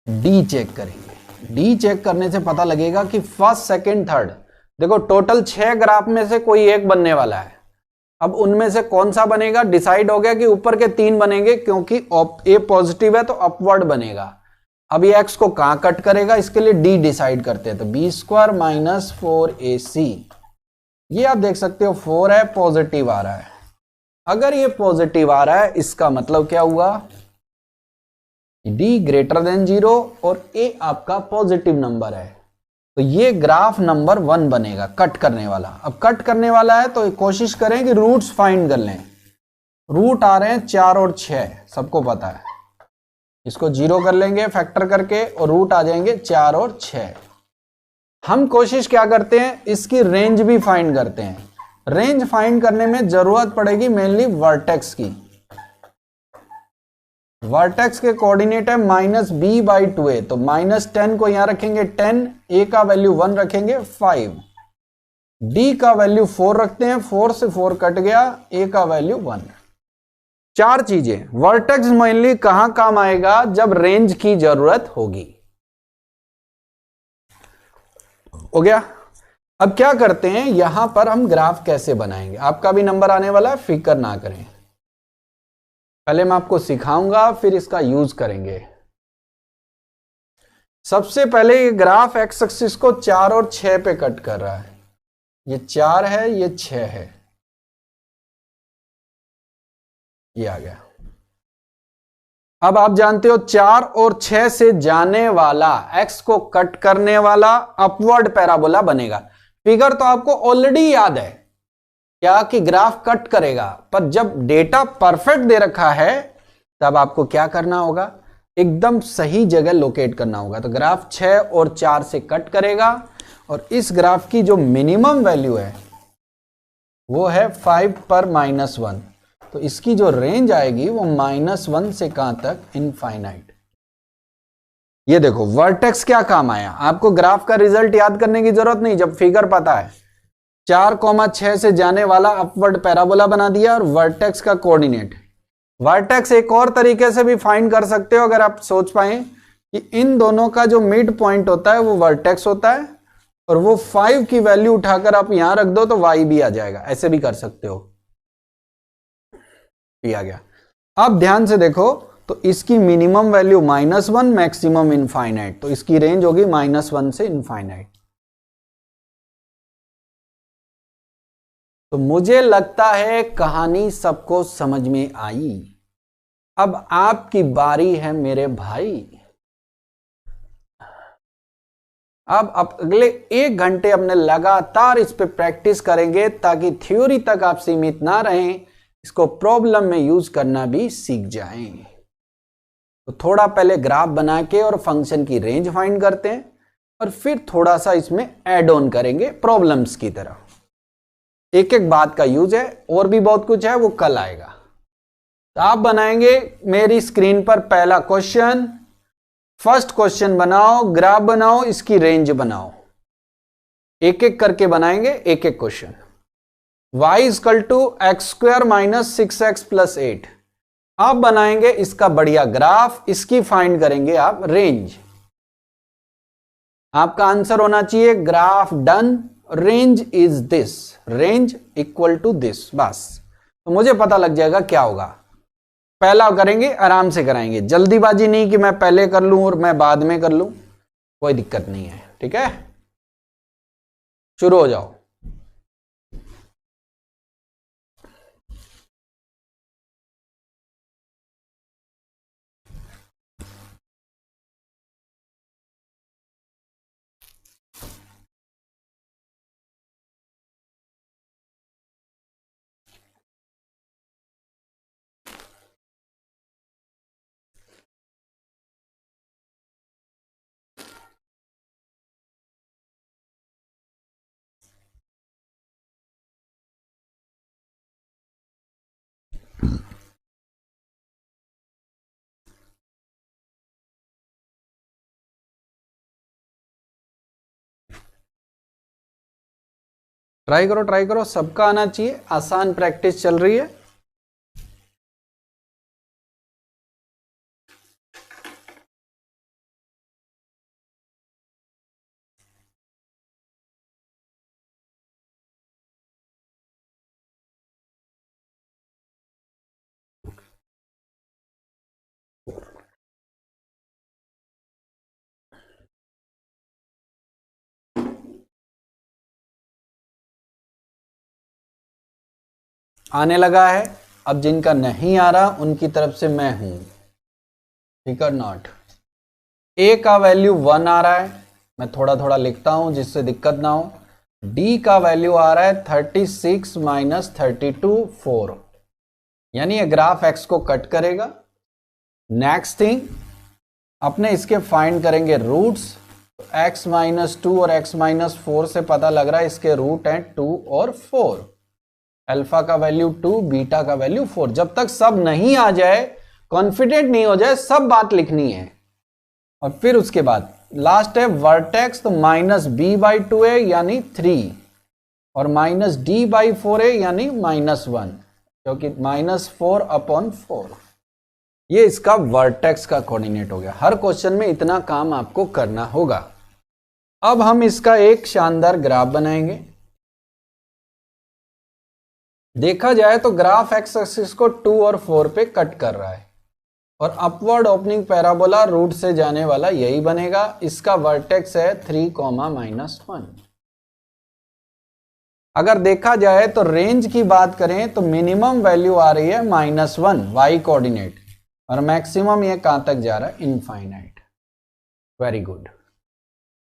डी चेक करेंगे। डी चेक करने से पता लगेगा कि फर्स्ट सेकंड थर्ड, देखो टोटल 6 ग्राफ में से कोई एक बनने वाला है। अब उनमें से कौन सा बनेगा, डिसाइड हो गया कि ऊपर के 3 बनेंगे क्योंकि ए पॉजिटिव है तो अपवर्ड बनेगा। अब ये एक्स को कहां कट करेगा, इसके लिए डी डिसाइड करते हैं। तो बी स्क्वायर माइनस 4ac, ये आप देख सकते हो 4 है, पॉजिटिव आ रहा है। अगर ये पॉजिटिव आ रहा है इसका मतलब क्या हुआ, डी ग्रेटर देन 0 और ए आपका पॉजिटिव नंबर है, तो ये ग्राफ नंबर 1 बनेगा कट करने वाला। अब कट करने वाला है तो कोशिश करें कि रूट्स फाइंड कर लें। रूट आ रहे हैं 4 और 6, सबको पता है। इसको 0 कर लेंगे फैक्टर करके और रूट आ जाएंगे 4 और 6। हम कोशिश क्या करते हैं, इसकी रेंज भी फाइंड करते हैं। रेंज फाइंड करने में जरूरत पड़ेगी मेनली वर्टेक्स की। वर्टेक्स के कोऑर्डिनेट है -b/2a, तो -10 को यहां रखेंगे 10, a का वैल्यू 1 रखेंगे 5, d का वैल्यू 4 रखते हैं, 4 से 4 कट गया, a का वैल्यू 1। 4 चीजें। वर्टेक्स मेनली कहां काम आएगा, जब रेंज की जरूरत होगी। हो गया। अब क्या करते हैं, यहां पर हम ग्राफ कैसे बनाएंगे। आपका भी नंबर आने वाला है, फिक्र ना करें। पहले मैं आपको सिखाऊंगा फिर इसका यूज करेंगे। सबसे पहले ये ग्राफ एक्स एक्सिस को 4 और 6 पे कट कर रहा है। ये 4 है, ये 6 है, ये आ गया। अब आप जानते हो 4 और 6 से जाने वाला, एक्स को कट करने वाला अपवर्ड पैराबोला बनेगा। फिगर तो आपको ऑलरेडी याद है क्या, कि ग्राफ कट करेगा, पर जब डेटा परफेक्ट दे रखा है तब आपको क्या करना होगा, एकदम सही जगह लोकेट करना होगा। तो ग्राफ 6 और 4 से कट करेगा और इस ग्राफ की जो मिनिमम वैल्यू है वो है 5 पर -1, तो इसकी जो रेंज आएगी वो -1 से कहां तक, इनफाइनाइट। ये देखो वर्टेक्स क्या काम आया, आपको ग्राफ का रिजल्ट याद करने की जरूरत नहीं, जब फिगर पता है। 4,6 से जाने वाला अपवर्ड पैराबोला बना दिया और वर्टेक्स का कोऑर्डिनेट। वर्टेक्स एक और तरीके से भी फाइंड कर सकते हो, अगर आप सोच पाए कि इन दोनों का जो मिड पॉइंट होता है वो वर्टेक्स होता है और वो 5 की वैल्यू उठाकर आप यहां रख दो तो y भी आ जाएगा, ऐसे भी कर सकते हो। ये आ गया। अब ध्यान से देखो, तो इसकी मिनिमम वैल्यू -1, मैक्सिमम इनफाइनाइट, तो इसकी रेंज होगी -1 से इनफाइनाइट। तो मुझे लगता है कहानी सबको समझ में आई। अब आपकी बारी है मेरे भाई। अब अगले 1 घंटे अपने लगातार इस पे प्रैक्टिस करेंगे ताकि थ्योरी तक आप सीमित ना रहें, इसको प्रॉब्लम में यूज करना भी सीख जाएं। तो थोड़ा पहले ग्राफ बना के और फंक्शन की रेंज फाइंड करते हैं और फिर थोड़ा सा इसमें ऐड ऑन करेंगे प्रॉब्लम्स की तरह। एक एक बात का यूज है, और भी बहुत कुछ है, वो कल आएगा। तो आप बनाएंगे मेरी स्क्रीन पर पहला क्वेश्चन। फर्स्ट क्वेश्चन बनाओ, ग्राफ बनाओ, इसकी रेंज बनाओ। एक एक करके बनाएंगे एक एक क्वेश्चन। y = x² - 6x + 8। आप बनाएंगे इसका बढ़िया ग्राफ, इसकी फाइंड करेंगे आप रेंज। आपका आंसर होना चाहिए graph done, range is this, range equal to this, बस। तो मुझे पता लग जाएगा क्या होगा। पहला करेंगे, आराम से कराएंगे, जल्दीबाजी नहीं कि मैं पहले कर लूं और मैं बाद में कर लूं, कोई दिक्कत नहीं है। ठीक है, शुरू हो जाओ। ट्राई करो, ट्राई करो, सबका आना चाहिए। आसान प्रैक्टिस चल रही है। आने लगा है। अब जिनका नहीं आ रहा उनकी तरफ से मैं हूं, ठीक है नॉट। ए का वैल्यू 1 आ रहा है, मैं थोड़ा थोड़ा लिखता हूं जिससे दिक्कत ना हो। डी का वैल्यू आ रहा है 36 माइनस 32 4, यानी ये ग्राफ एक्स को कट करेगा। नेक्स्ट थिंग, अपने इसके फाइंड करेंगे रूट्स। x माइनस 2 और x माइनस 4 से पता लग रहा है इसके रूट हैं 2 और 4। अल्फा का वैल्यू 2, बीटा का वैल्यू 4। जब तक सब नहीं आ जाए, कॉन्फिडेंट नहीं हो जाए, सब बात लिखनी है। और फिर उसके बाद लास्ट है वर्टेक्स, तो माइनस बी बाई 2 है यानी 3, और माइनस डी बाई 4 है यानी -1, क्योंकि -4/4 ये इसका वर्टेक्स का कोऑर्डिनेट हो गया। हर क्वेश्चन में इतना काम आपको करना होगा। अब हम इसका एक शानदार ग्राफ बनाएंगे। देखा जाए तो ग्राफ एक्स एक्सिस को 2 और 4 पे कट कर रहा है, और अपवर्ड ओपनिंग पैराबोला रूट से जाने वाला यही बनेगा। इसका वर्टेक्स है 3, -1। अगर देखा जाए तो रेंज की बात करें तो मिनिमम वैल्यू आ रही है -1 वाई कोऑर्डिनेट, और मैक्सिमम ये कहां तक जा रहा है, इनफाइनाइट। वेरी गुड,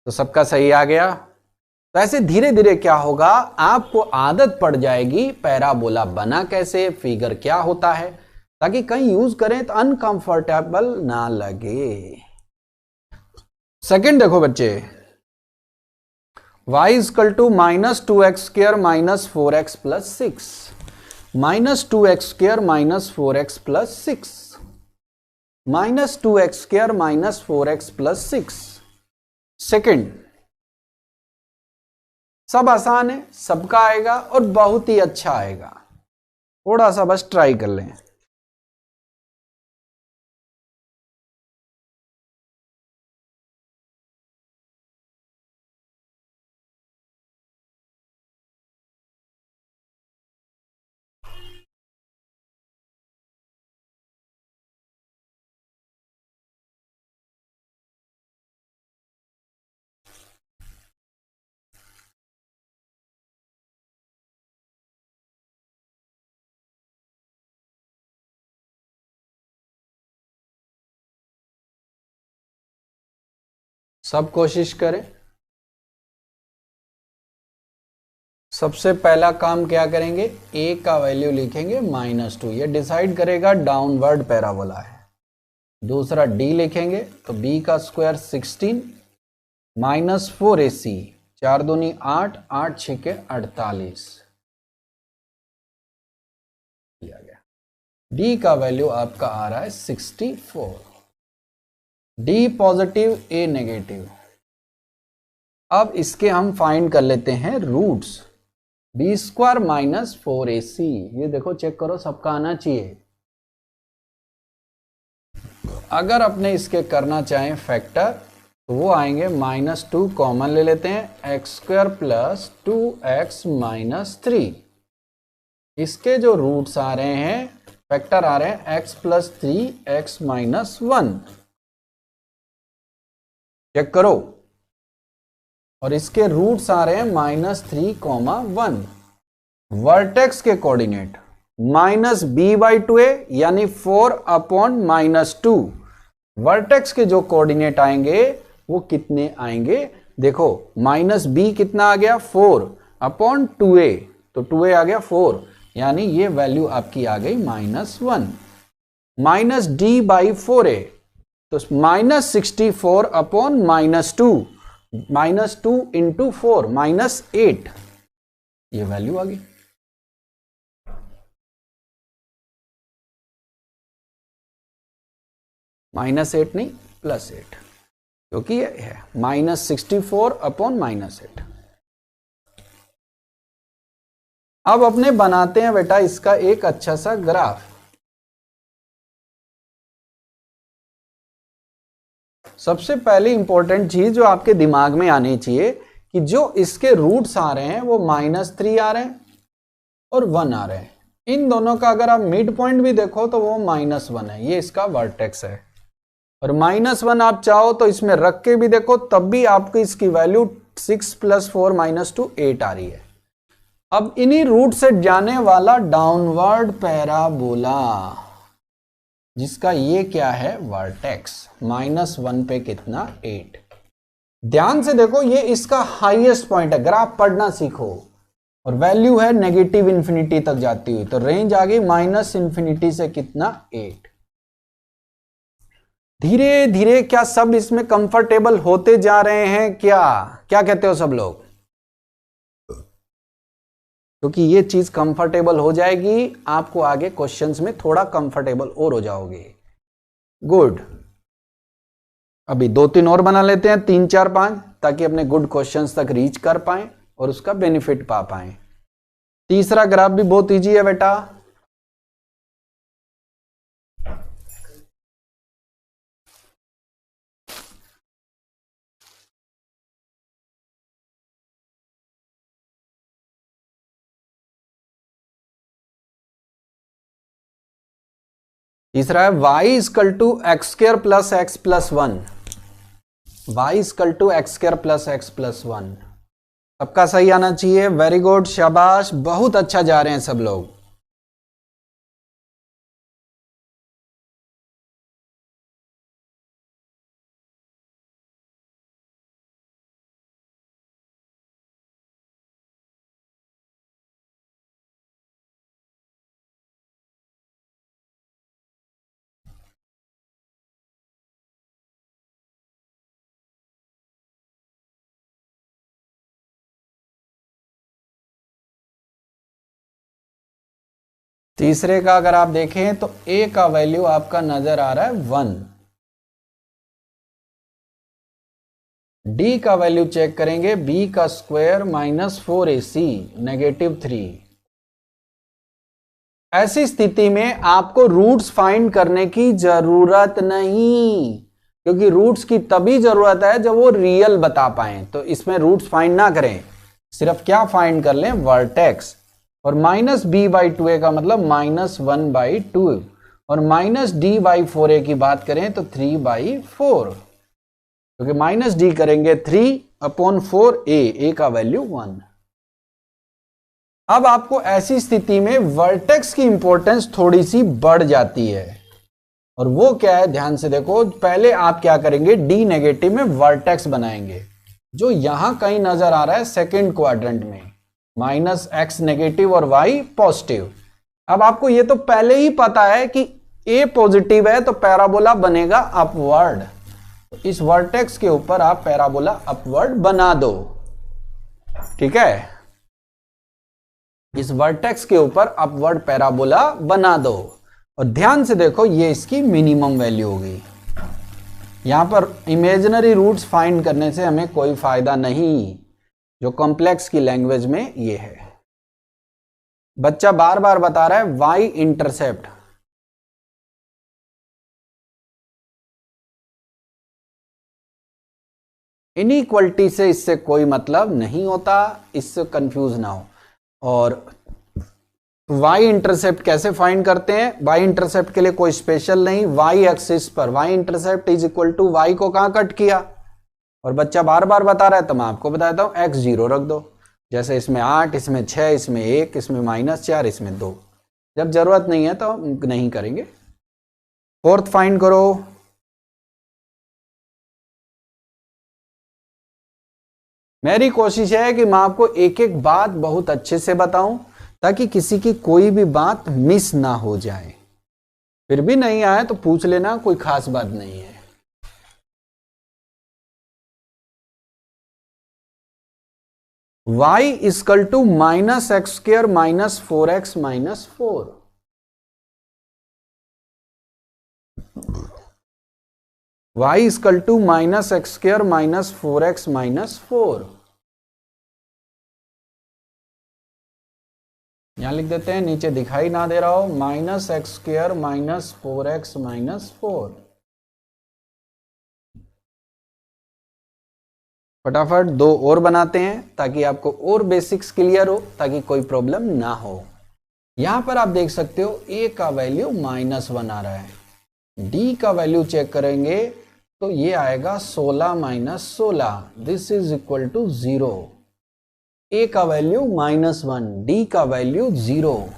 तो सबका सही आ गया। तो ऐसे धीरे धीरे क्या होगा, आपको आदत पड़ जाएगी पैराबोला बना कैसे, फिगर क्या होता है, ताकि कहीं यूज करें तो अनकंफर्टेबल ना लगे। सेकंड देखो बच्चे, y equal to -2x² minus 4x plus 6, -2x² minus 4x plus 6, -2x² minus 4x plus 6। Second, सब आसान है, सबका आएगा और बहुत ही अच्छा आएगा। थोड़ा सा बस ट्राई कर लें। सब कोशिश करें। सबसे पहला काम क्या करेंगे, a का वैल्यू लिखेंगे -2, ये डिसाइड करेगा डाउनवर्ड पैराबोला है। दूसरा d लिखेंगे तो b का स्क्वायर 16 -4ac, 4 दूनी 8, 8 6 48 किया गया। d का वैल्यू आपका आ रहा है 64। d positive, a negative. अब इसके हम फाइंड कर लेते हैं रूट्स। b² माइनस 4ac, ये देखो चेक करो, सबका आना चाहिए। अगर अपने इसके करना चाहें फैक्टर तो वो आएंगे -2 कॉमन ले लेते हैं, x² प्लस 2x माइनस 3। इसके जो रूट्स आ रहे हैं, फैक्टर आ रहे हैं x plus 3 x minus 1। Check करो, और इसके रूट्स आ रहे हैं -3, 1। वर्टेक्स के कोऑर्डिनेट -b/2 है यानी 4/-2। वर्टेक्स के जो कोऑर्डिनेट आएंगे वो कितने आएंगे, देखो -b कितना आ गया, 4/2a, तो 2a आ गया 4, यानी ये वैल्यू आपकी आ गई -1। -d/4a, तो -64/-2, -2 इंटू 4 -8, ये वैल्यू आ गई। -8 नहीं, +8, क्योंकि ये है -64/-8। अब अपने बनाते हैं बेटा इसका एक अच्छा सा ग्राफ। सबसे पहली इंपॉर्टेंट चीज जो आपके दिमाग में आनी चाहिए कि जो इसके रूट्स आ रहे हैं वो -3 आ रहे हैं और 1 आ रहे हैं। इन दोनों का अगर आप मिड पॉइंट भी देखो तो वो -1 है, ये इसका वर्टेक्स है। और -1 आप चाहो तो इसमें रख के भी देखो, तब भी आपको इसकी वैल्यू 6 + 4 - 2 8 आ रही है। अब इन्हीं रूट से जाने वाला डाउनवर्ड पैराबोला, जिसका ये क्या है वर्टेक्स, -1 पे कितना 8। ध्यान से देखो, ये इसका हाईएस्ट पॉइंट है। ग्राफ पढ़ना सीखो। और वैल्यू है नेगेटिव इन्फिनिटी तक जाती हुई, तो रेंज आ गई -∞ से कितना 8। धीरे धीरे क्या सब इसमें कंफर्टेबल होते जा रहे हैं? क्या क्या कहते हो सब लोग? क्योंकि ये चीज कंफर्टेबल हो जाएगी, आपको आगे क्वेश्चंस में थोड़ा कंफर्टेबल और हो जाओगे। गुड। अभी 2-3 और बना लेते हैं, 3, 4, 5, ताकि अपने गुड क्वेश्चंस तक रीच कर पाए और उसका बेनिफिट पा पाए। तीसरा ग्राफ भी बहुत इजी है बेटा। तीसरा है y=x² + x + 1। y=x² + x + 1। सबका सही आना चाहिए। वेरी गुड, शाबाश, बहुत अच्छा जा रहे हैं सब लोग। तीसरे का अगर आप देखें तो a का वैल्यू आपका नजर आ रहा है 1। d का वैल्यू चेक करेंगे, b² - 4ac -3। ऐसी स्थिति में आपको रूट्स फाइंड करने की जरूरत नहीं, क्योंकि रूट्स की तभी जरूरत है जब वो रियल बता पाए। तो इसमें रूट्स फाइंड ना करें, सिर्फ क्या फाइंड कर लें, वर्टेक्स। और -b/2a का मतलब -1/2, और -d/4a की बात करें तो 3/4, क्योंकि -d करेंगे 3/4a, a का वैल्यू 1। अब आपको ऐसी स्थिति में वर्टेक्स की इंपॉर्टेंस थोड़ी सी बढ़ जाती है, और वो क्या है, ध्यान से देखो। पहले आप क्या करेंगे, d नेगेटिव में वर्टेक्स बनाएंगे, जो यहां कहीं नजर आ रहा है सेकेंड क्वाड्रेंट में, -x नेगेटिव और y पॉजिटिव। अब आपको ये तो पहले ही पता है कि a पॉजिटिव है, तो पैराबोला बनेगा अपवर्ड। तो इस वर्टेक्स के ऊपर आप पैराबोला अपवर्ड बना दो, ठीक है। इस वर्टेक्स के ऊपर अपवर्ड पैराबोला बना दो, और ध्यान से देखो, ये इसकी मिनिमम वैल्यू होगी। यहां पर इमेजिनरी रूट्स फाइंड करने से हमें कोई फायदा नहीं, जो कॉम्प्लेक्स की लैंग्वेज में ये है। बच्चा बार बार बता रहा है y इंटरसेप्ट। इनइक्वलिटी से इससे कोई मतलब नहीं होता, इससे कंफ्यूज ना हो। और y इंटरसेप्ट कैसे फाइंड करते हैं? y इंटरसेप्ट के लिए कोई स्पेशल नहीं, y एक्सिस पर y इंटरसेप्ट = y को कहां कट किया। और बच्चा बार बार बता रहा है, तो मैं आपको बताता हूं, x 0 रख दो। जैसे इसमें 8, इसमें 6, इसमें 1, इसमें -4, इसमें 2। जब जरूरत नहीं है तो नहीं करेंगे। फोर्थ फाइंड करो। मेरी कोशिश है कि मैं आपको एक एक बात बहुत अच्छे से बताऊं, ताकि किसी की कोई भी बात मिस ना हो जाए। फिर भी नहीं आए तो पूछ लेना, कोई खास बात नहीं है। y = -x² - 4x - 4। y = -x² - 4x - 4। यहां लिख देते हैं, नीचे दिखाई ना दे रहा हो, -x² - 4x - 4। फटाफट 2 और बनाते हैं, ताकि आपको और बेसिक्स क्लियर हो, ताकि कोई प्रॉब्लम ना हो। यहां पर आप देख सकते हो a का वैल्यू -1 आ रहा है, d का वैल्यू चेक करेंगे तो ये आएगा 16 - 16, दिस इज इक्वल टू 0। ए का वैल्यू -1, डी का वैल्यू 0।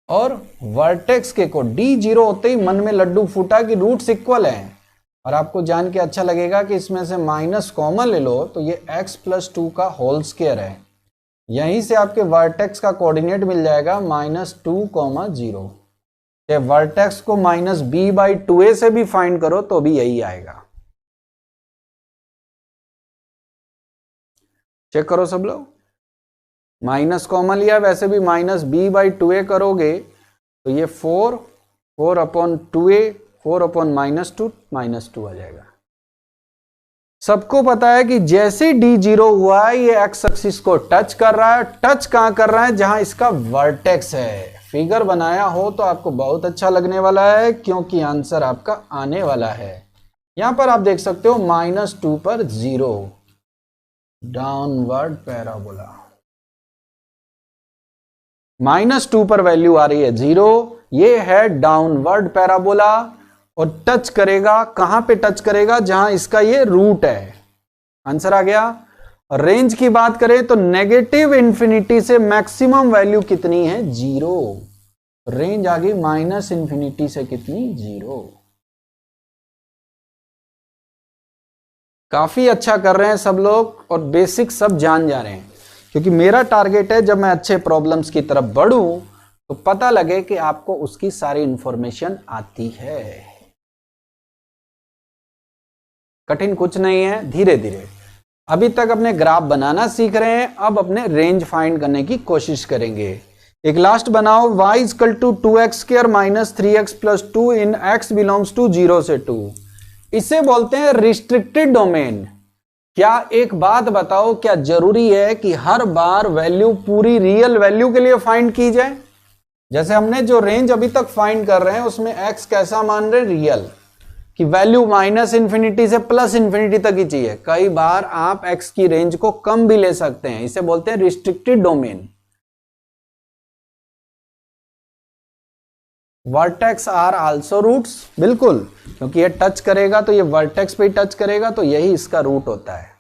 और वर्टेक्स के को डी 0 होते ही मन में लड्डू फूटा कि रूट्स इक्वल है। और आपको जान के अच्छा लगेगा कि इसमें से माइनस कॉमन ले लो तो ये x+2 का होल स्क्वायर है। यहीं से आपके वर्टेक्स का कोऑर्डिनेट मिल जाएगा -2, 0। ये वर्टेक्स को -b/2a से भी फाइंड करो तो भी यही आएगा। चेक करो सब लोग, माइनस कॉमन लिया, वैसे भी -b/2a करोगे तो ये 4/2a, 4/-2 -2 आ जाएगा। सबको पता है कि जैसे d 0 हुआ है ये x एक्सिस को टच कर रहा है। टच कहां कर रहा है? जहां इसका वर्टेक्स है। फिगर बनाया हो तो आपको बहुत अच्छा लगने वाला है क्योंकि आंसर आपका आने वाला है। यहां पर आप देख सकते हो -2 पर 0, डाउनवर्ड पैराबोला। -2 पर वैल्यू आ रही है 0, ये है डाउनवर्ड पैराबोला। और टच करेगा कहां पे? टच करेगा जहां इसका ये रूट है। आंसर आ गया। और रेंज की बात करें तो -∞ से मैक्सिमम वैल्यू कितनी है? 0। रेंज आ गई -∞ से कितनी? 0। काफी अच्छा कर रहे हैं सब लोग और बेसिक सब जान जा रहे हैं, क्योंकि मेरा टारगेट है जब मैं अच्छे प्रॉब्लम्स की तरफ बढ़ूं तो पता लगे कि आपको उसकी सारी इंफॉर्मेशन आती है। कठिन कुछ नहीं है, धीरे धीरे। अभी तक अपने ग्राफ बनाना सीख रहे हैं, अब अपने रेंज फाइंड करने की कोशिश करेंगे। एक लास्ट बनाओ, y = 2x² - 3x + 2 in x belongs to 0 से 2। इसे बोलते हैं रिस्ट्रिक्टेड डोमेन। क्या एक बात बताओ, क्या जरूरी है कि हर बार वैल्यू पूरी रियल वैल्यू के लिए फाइंड की जाए? जैसे हमने जो रेंज अभी तक फाइंड कर रहे हैं उसमें x कैसा मान रहे? रियल, कि वैल्यू -∞ से +∞ तक ही चाहिए। कई बार आप x की रेंज को कम भी ले सकते हैं, इसे बोलते हैं restricted domain. Vertex are also roots, बिल्कुल, क्योंकि ये टच करेगा तो ये वर्टेक्स पे ही टच करेगा, तो यही इसका रूट होता है।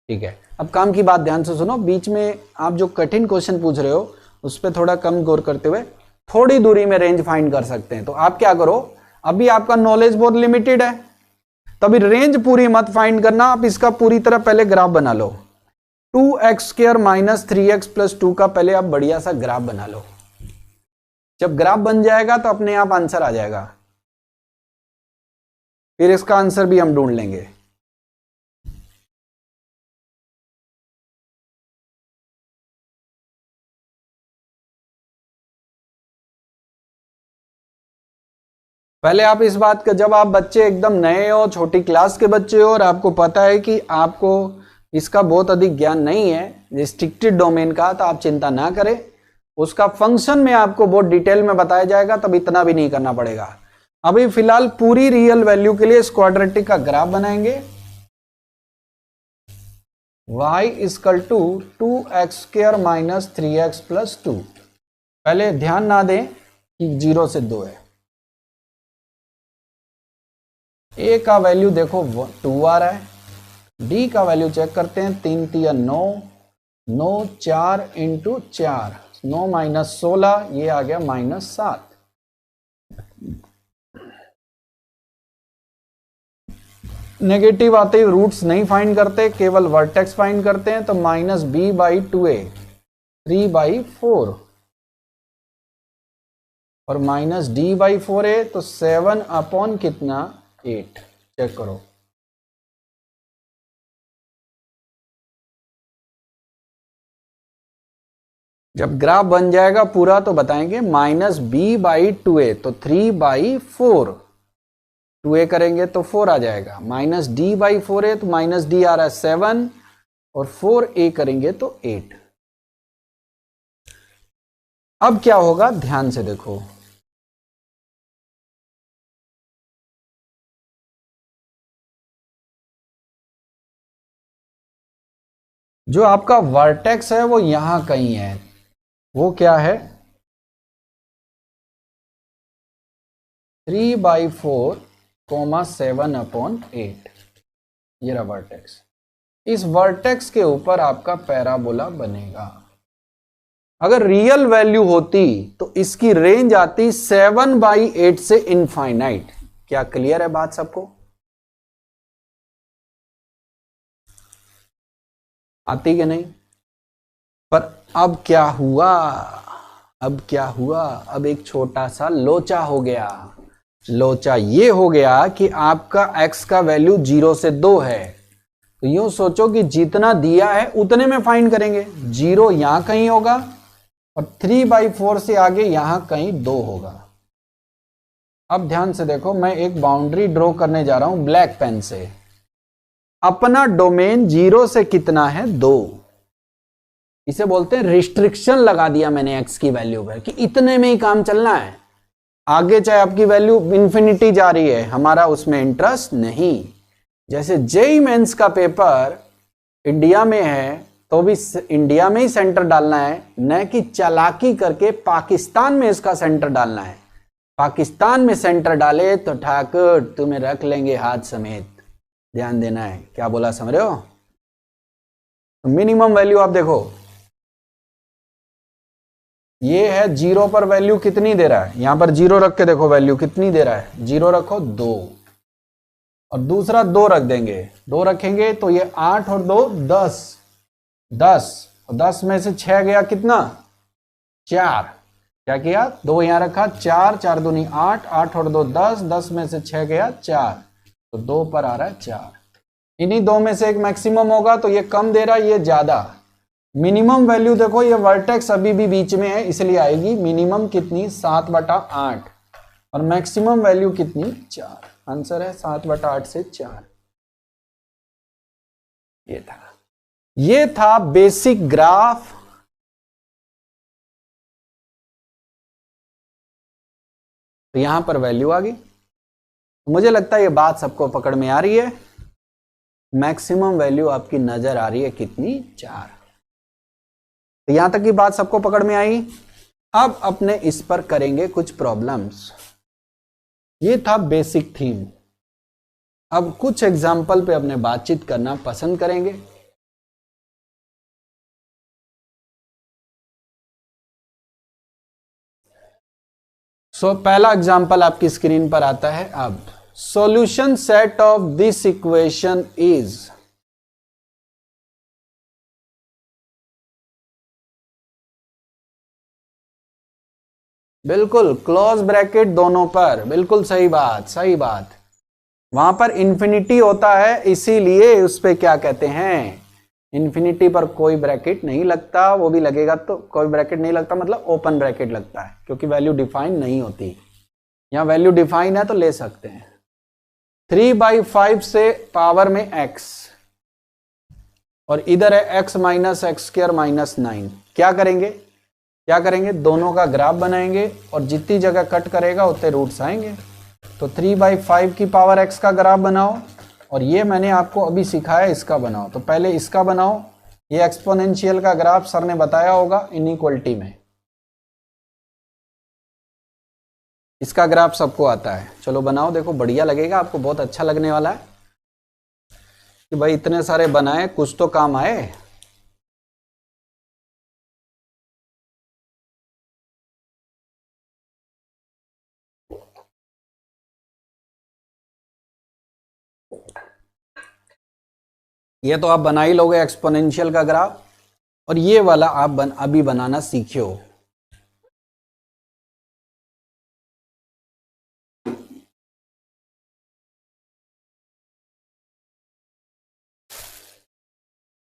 ठीक है, अब काम की बात ध्यान से सुनो। बीच में आप जो कठिन क्वेश्चन पूछ रहे हो उस पर थोड़ा कम गौर करते हुए थोड़ी दूरी में रेंज फाइंड कर सकते हैं। तो आप क्या करो, अभी आपका नॉलेज बहुत लिमिटेड है, तभी रेंज पूरी मत फाइंड करना। आप इसका पूरी तरह पहले ग्राफ बना लो। 2x² - 3x + 2 का पहले आप बढ़िया सा ग्राफ बना लो। जब ग्राफ बन जाएगा तो अपने आप आंसर आ जाएगा, फिर इसका आंसर भी हम ढूंढ लेंगे। पहले आप इस बात का, जब आप बच्चे एकदम नए हो, छोटी क्लास के बच्चे हो और आपको पता है कि आपको इसका बहुत अधिक ज्ञान नहीं है रिस्ट्रिक्टेड डोमेन का, तो आप चिंता ना करें, उसका फंक्शन में आपको बहुत डिटेल में बताया जाएगा, तब इतना भी नहीं करना पड़ेगा। अभी फिलहाल पूरी रियल वैल्यू के लिए इस क्वाड्रेटिक का ग्राफ बनाएंगे। y = 2x² - 3x + 2। पहले ध्यान ना दें कि 0 से 2 है। a का वैल्यू देखो 2 आ रहा है, d का वैल्यू चेक करते हैं, 3 × 3 = 9, 9 4 × 4, 9 - 16, ये आ गया -7। नेगेटिव आते ही रूट्स नहीं फाइंड करते, केवल वर्टेक्स फाइंड करते हैं। तो -b/2a 3/4 और -d/4a तो 7 कितना 8। चेक करो, जब ग्राफ बन जाएगा पूरा तो बताएंगे। -b/2a तो 3/4, 2a करेंगे तो 4 आ जाएगा। -d/4a तो -d आ रहा है 7 और 4a करेंगे तो 8। अब क्या होगा ध्यान से देखो, जो आपका वर्टेक्स है वो यहां कहीं है। वो क्या है? 3/4, 7/8, ये रहा वर्टेक्स। इस वर्टेक्स के ऊपर आपका पैराबोला बनेगा। अगर रियल वैल्यू होती तो इसकी रेंज आती 7/8 से इनफाइनाइट। क्या क्लियर है बात सबको? आती कि नहीं? पर अब क्या हुआ, अब एक छोटा सा लोचा हो गया। लोचा ये हो गया कि आपका x का वैल्यू 0 से 2 है, तो यूं सोचो कि जितना दिया है उतने में फाइंड करेंगे। 0 यहां कहीं होगा और 3/4 से आगे यहां कहीं 2 होगा। अब ध्यान से देखो, मैं एक बाउंड्री ड्रॉ करने जा रहा हूं ब्लैक पेन से। अपना डोमेन 0 से कितना है? 2। इसे बोलते हैं रिस्ट्रिक्शन लगा दिया मैंने x की वैल्यू पर कि इतने में ही काम चलना है, आगे चाहे आपकी वैल्यू इंफिनिटी जा रही है, हमारा उसमें इंटरेस्ट नहीं। जैसे जेईई मेंस का पेपर इंडिया में है तो भी इंडिया में ही सेंटर डालना है, न कि चालाकी करके पाकिस्तान में इसका सेंटर डालना है। पाकिस्तान में सेंटर डाले तो ठाकुर तुम्हें रख लेंगे हाथ समेत। ध्यान देना है, क्या बोला समझ रहे हो? मिनिमम वैल्यू आप देखो, ये है 0 पर वैल्यू कितनी दे रहा है, यहां पर 0 रख के देखो वैल्यू कितनी दे रहा है। 0 रखो 2 और दूसरा 2 रख देंगे, 2 रखेंगे तो ये 8 और 2 10, 10 और 10 में से 6 गया कितना? 4। क्या किया? 2 यहां रखा, 4 4 दूनी 8, 8 और 2 10, 10 में से 6 गया 4, तो 2 पर आ रहा है 4। इन्हीं 2 में से एक मैक्सिमम होगा, तो ये कम दे रहा है, ये ज्यादा। मिनिमम वैल्यू देखो, ये वर्टेक्स अभी भी बीच में है इसलिए आएगी मिनिमम कितनी? 7/8 और मैक्सिमम वैल्यू कितनी? 4। आंसर है 7/8 से 4। ये था बेसिक ग्राफ। तो यहां पर वैल्यू आ गई। मुझे लगता है ये बात सबको पकड़ में आ रही है। मैक्सिमम वैल्यू आपकी नजर आ रही है कितनी? 4। तो यहां तक की बात सबको पकड़ में आई। अब अपने इस पर करेंगे कुछ प्रॉब्लम्स। ये था बेसिक थीम। अब कुछ एग्जाम्पल पे अपने बातचीत करना पसंद करेंगे। पहला एग्जाम्पल आपकी स्क्रीन पर आता है। अब solution set of this equation is, बिल्कुल क्लोज ब्रैकेट दोनों पर, बिल्कुल सही बात, सही बात। वहां पर इंफिनिटी होता है इसीलिए उस पे क्या कहते हैं? इंफिनिटी पर कोई ब्रैकेट नहीं लगता, वो भी लगेगा तो कोई ब्रैकेट नहीं लगता मतलब ओपन ब्रैकेट लगता है, क्योंकि वैल्यू डिफाइन नहीं होती। यहां वैल्यू डिफाइन है तो ले सकते हैं। 3/5 से पावर में x और इधर है x minus x square minus 9। क्या करेंगे? दोनों का ग्राफ बनाएंगे और जितनी जगह कट करेगा उतने रूट्स आएंगे। तो 3/5 की पावर x का ग्राफ बनाओ और ये मैंने आपको अभी सिखाया इसका बनाओ। तो पहले इसका बनाओ। ये एक्सपोनेंशियल का ग्राफ सर ने बताया होगा इनइक्वलिटी में। इसका ग्राफ सबको आता है। चलो बनाओ, देखो बढ़िया लगेगा आपको, बहुत अच्छा लगने वाला है कि भाई इतने सारे बनाए, कुछ तो काम आए। ये तो आप बना ही लोगे एक्सपोनेंशियल का ग्राफ, और ये वाला आप अभी बनाना सीखियो।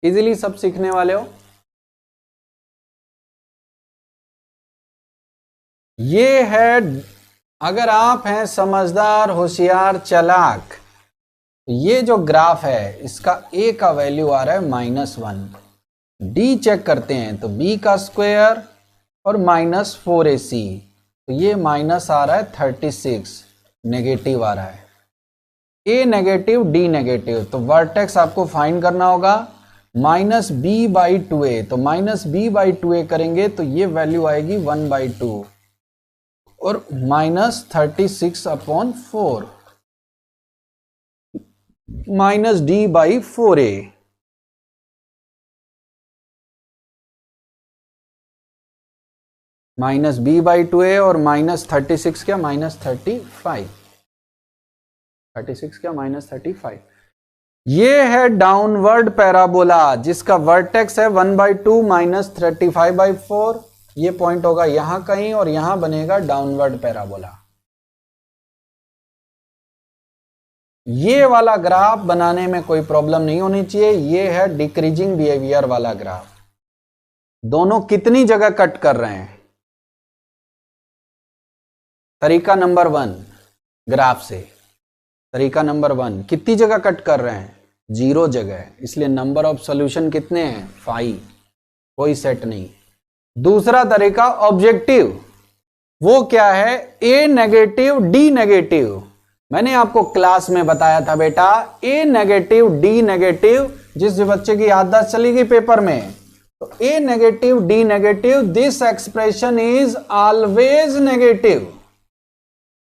इजीली सब सीखने वाले हो। ये है, अगर आप हैं समझदार, होशियार, चालाक, तो ये जो ग्राफ है इसका a का वैल्यू आ रहा है -1। d चेक करते हैं तो b का स्क्वायर और -4ac, तो ये माइनस आ रहा है 36, नेगेटिव आ रहा है। a नेगेटिव d नेगेटिव, तो वर्टेक्स आपको फाइंड करना होगा -b/2a। तो -b/2a करेंगे तो ये वैल्यू आएगी 1/2 और -36/4 -d/4a। Minus B by two A और माइनस 36 क्या माइनस 35, 36 क्या माइनस 35। ये है डाउनवर्ड पैराबोला जिसका वर्टेक्स है 1/2 माइनस 35/4। ये पॉइंट होगा यहां कहीं और यहां बनेगा डाउनवर्ड पैराबोला। ये वाला ग्राफ बनाने में कोई प्रॉब्लम नहीं होनी चाहिए। ये है डिक्रीजिंग बिहेवियर वाला ग्राफ। दोनों कितनी जगह कट कर रहे हैं? तरीका नंबर 1 ग्राफ से, तरीका नंबर 1 कितनी जगह कट कर रहे हैं? 0 जगह, इसलिए नंबर ऑफ सॉल्यूशन कितने हैं? 5, कोई सेट नहीं। दूसरा तरीका ऑब्जेक्टिव, वो क्या है? ए नेगेटिव डी नेगेटिव। मैंने आपको क्लास में बताया था बेटा, ए नेगेटिव डी नेगेटिव। जिस बच्चे की याददाश्त चली गई पेपर में, तो A negative D negative, this expression is always negative,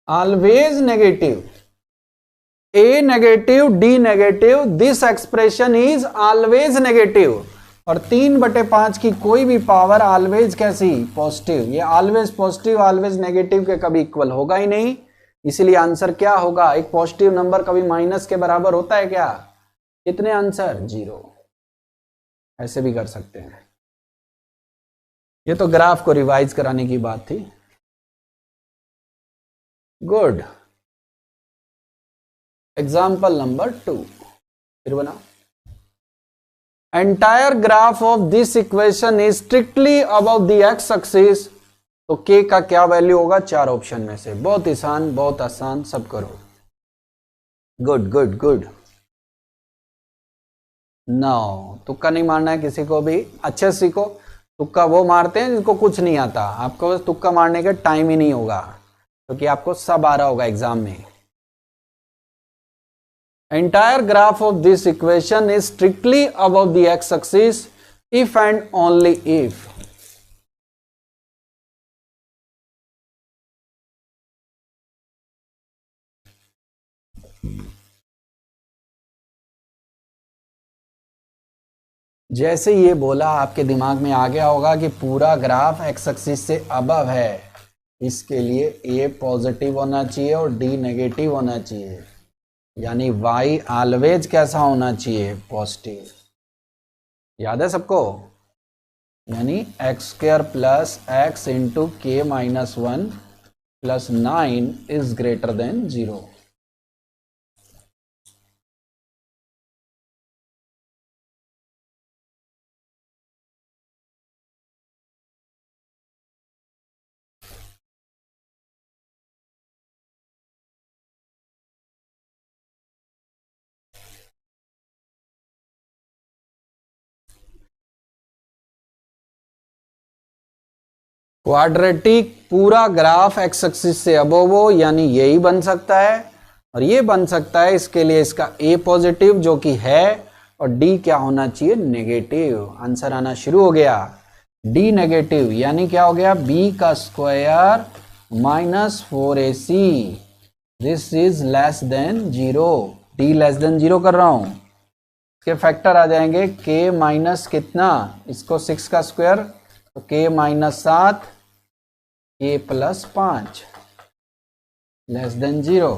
always negative. A negative D negative, this expression is always negative. और 3/5 की कोई भी पावर ऑलवेज कैसी? पॉजिटिव। ये ऑलवेज पॉजिटिव ऑलवेज नेगेटिव के कभी इक्वल होगा ही नहीं, इसलिए आंसर क्या होगा? एक पॉजिटिव नंबर कभी माइनस के बराबर होता है क्या? कितने आंसर? 0। ऐसे भी कर सकते हैं। ये तो ग्राफ को रिवाइज कराने की बात थी। गुड। एग्जाम्पल नंबर 2 फिर बना। Entire graph of this equation is strictly above the x axis. तो k का क्या वैल्यू होगा? 4 ऑप्शन में से। बहुत आसान, बहुत आसान, सब करो। Good good good. नो, तुक्का नहीं मारना है किसी को भी। अच्छे सीखो। तुक्का वो मारते हैं जिनको कुछ नहीं आता। आपको बस तुक्का मारने का टाइम ही नहीं होगा, क्योंकि आपको सब आ रहा होगा एग्जाम में। Entire graph of this equation is strictly above the x axis if and only if. जैसे ये बोला, आपके दिमाग में आ गया होगा कि पूरा ग्राफ एक्स एक्सिस से अबव है, इसके लिए ए पॉजिटिव होना चाहिए और डी नेगेटिव होना चाहिए, यानी वाई ऑलवेज कैसा होना चाहिए? पॉजिटिव। याद है सबको? यानी x² प्लस एक्स इंटू के minus 1 plus 9 is greater than 0। Quadratic पूरा ग्राफ एक्स एक्सिस से अबव हो, यानी यही बन सकता है और ये बन सकता है। इसके लिए इसका ए पॉजिटिव जो कि है, और डी क्या होना चाहिए? नेगेटिव। आंसर आना शुरू हो गया। डी नेगेटिव यानी क्या हो गया? बी का square minus 4ac, this is less than 0। D less than 0 कर रहा हूं। इसके फैक्टर आ जाएंगे के माइनस कितना? इसको 6 का स्क्वायर, तो के माइनस 7, के plus 5 less than 0।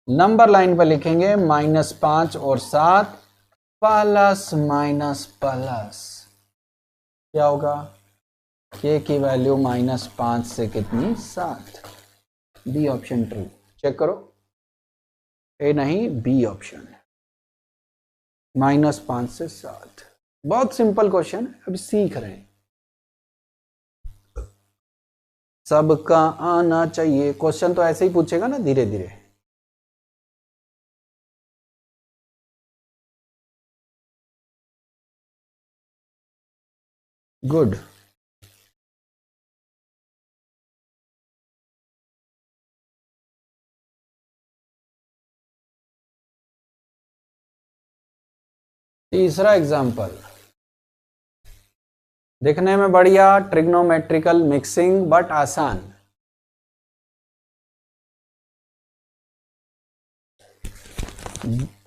Number line पर लिखेंगे -5 और 7 प्लस माइनस प्लस। क्या होगा? के की वैल्यू -5 से कितनी? 7। B option true. चेक करो, ए नहीं बी ऑप्शन, -5 से 7। बहुत सिंपल क्वेश्चन, अभी सीख रहे हैं। सबका आना चाहिए। क्वेश्चन तो ऐसे ही पूछेगा ना, धीरे धीरे। गुड। तीसरा एग्जाम्पल दिखने में बढ़िया, ट्रिग्नोमेट्रिकल मिक्सिंग, बट आसान।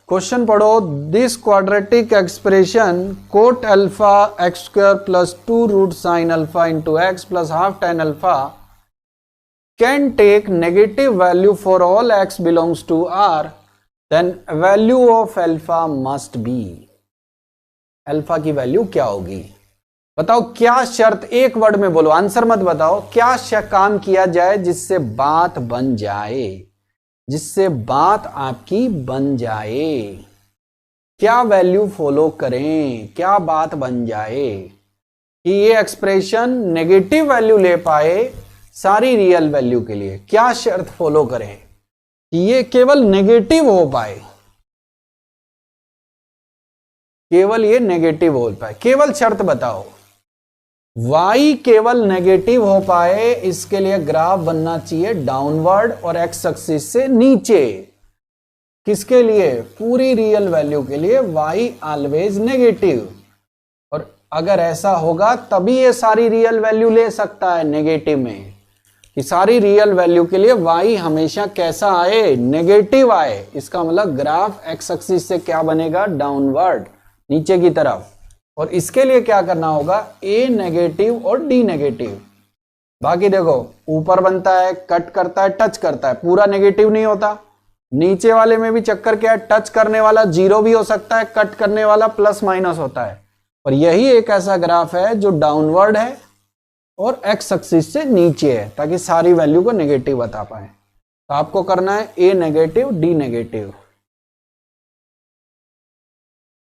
क्वेश्चन पढ़ो, this quadratic expression cot alpha X square plus 2 root sine alpha into X plus half tan alpha can take negative value for all X belongs to R, then value of alpha must be. Alpha की वैल्यू क्या होगी? बताओ क्या शर्त, एक वर्ड में बोलो, आंसर मत बताओ, क्या काम किया जाए जिससे बात बन जाए, जिससे बात आपकी बन जाए, क्या वैल्यू फॉलो करें, क्या बात बन जाए कि ये एक्सप्रेशन नेगेटिव वैल्यू ले पाए सारी रियल वैल्यू के लिए? क्या शर्त फॉलो करें कि ये केवल नेगेटिव हो पाए, केवल ये नेगेटिव हो पाए? केवल शर्त बताओ। y केवल नेगेटिव हो पाए इसके लिए ग्राफ बनना चाहिए डाउनवर्ड और एक्स एक्सिस से नीचे। किसके लिए? पूरी रियल वैल्यू के लिए y ऑलवेज नेगेटिव। और अगर ऐसा होगा तभी ये सारी रियल वैल्यू ले सकता है नेगेटिव में, कि सारी रियल वैल्यू के लिए y हमेशा कैसा आए? नेगेटिव आए। इसका मतलब ग्राफ एक्स एक्सिस से क्या बनेगा? डाउनवर्ड, नीचे की तरफ। और इसके लिए क्या करना होगा? a नेगेटिव और d नेगेटिव। बाकी देखो ऊपर बनता है, कट करता है, टच करता है, पूरा नेगेटिव नहीं होता। नीचे वाले में भी चक्कर क्या है? टच करने वाला जीरो भी हो सकता है, कट करने वाला प्लस माइनस होता है। और यही एक ऐसा ग्राफ है जो डाउनवर्ड है और एक्स एक्सिस से नीचे है, ताकि सारी वैल्यू को नेगेटिव बता पाए। तो आपको करना है a negative d negative.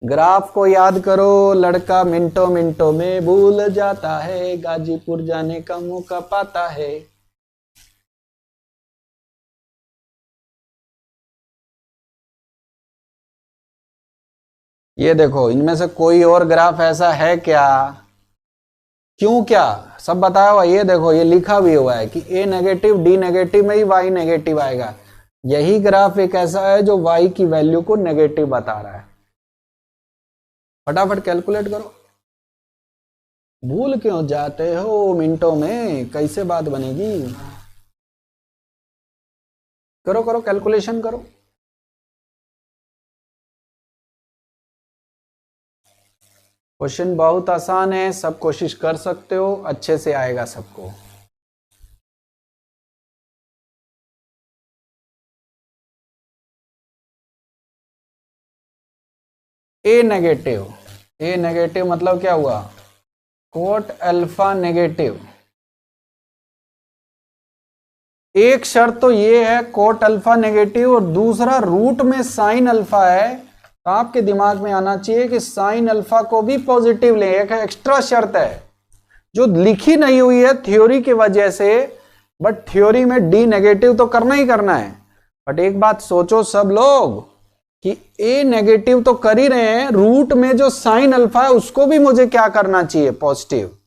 Graph को याद करो, लड़का मिनटों मिनटों में भूल जाता है, गाजीपुर जाने का मौका पाता है। ये देखो इनमें से कोई और ग्राफ ऐसा है क्या? क्यों क्या? सब बताया हुआ। ये देखो ये लिखा भी हुआ है कि a नेगेटिव d नेगेटिव में ही y नेगेटिव आएगा। यही ग्राफ एक ऐसा है जो y की वैल्यू को नेगेटिव बता रहा है। फटाफट कैलकुलेट करो। भूल क्यों जाते हो मिनटों में? कैसे बात बनेगी? करो करो कैलकुलेशन करो। क्वेश्चन बहुत आसान है, सब कोशिश कर सकते हो, अच्छे से आएगा सबको। ए नेगेटिव मतलब क्या हुआ? Coat alpha negative. एक शर्त तो ये है कोट अल्फा नेगेटिव, और दूसरा रूट में साइन अल्फा है, तो आपके दिमाग में आना चाहिए कि साइन अल्फा को भी पॉजिटिव ले। एक एक्स्ट्रा शर्त है जो लिखी नहीं हुई है थ्योरी की वजह से, बट थ्योरी में डी नेगेटिव तो करना ही करना है। बट एक बात सोचो सब लोग कि ए नेगेटिव तो कर ही रहे हैं, रूट में जो साइन अल्फा है उसको भी मुझे क्या करना चाहिए? पॉजिटिव।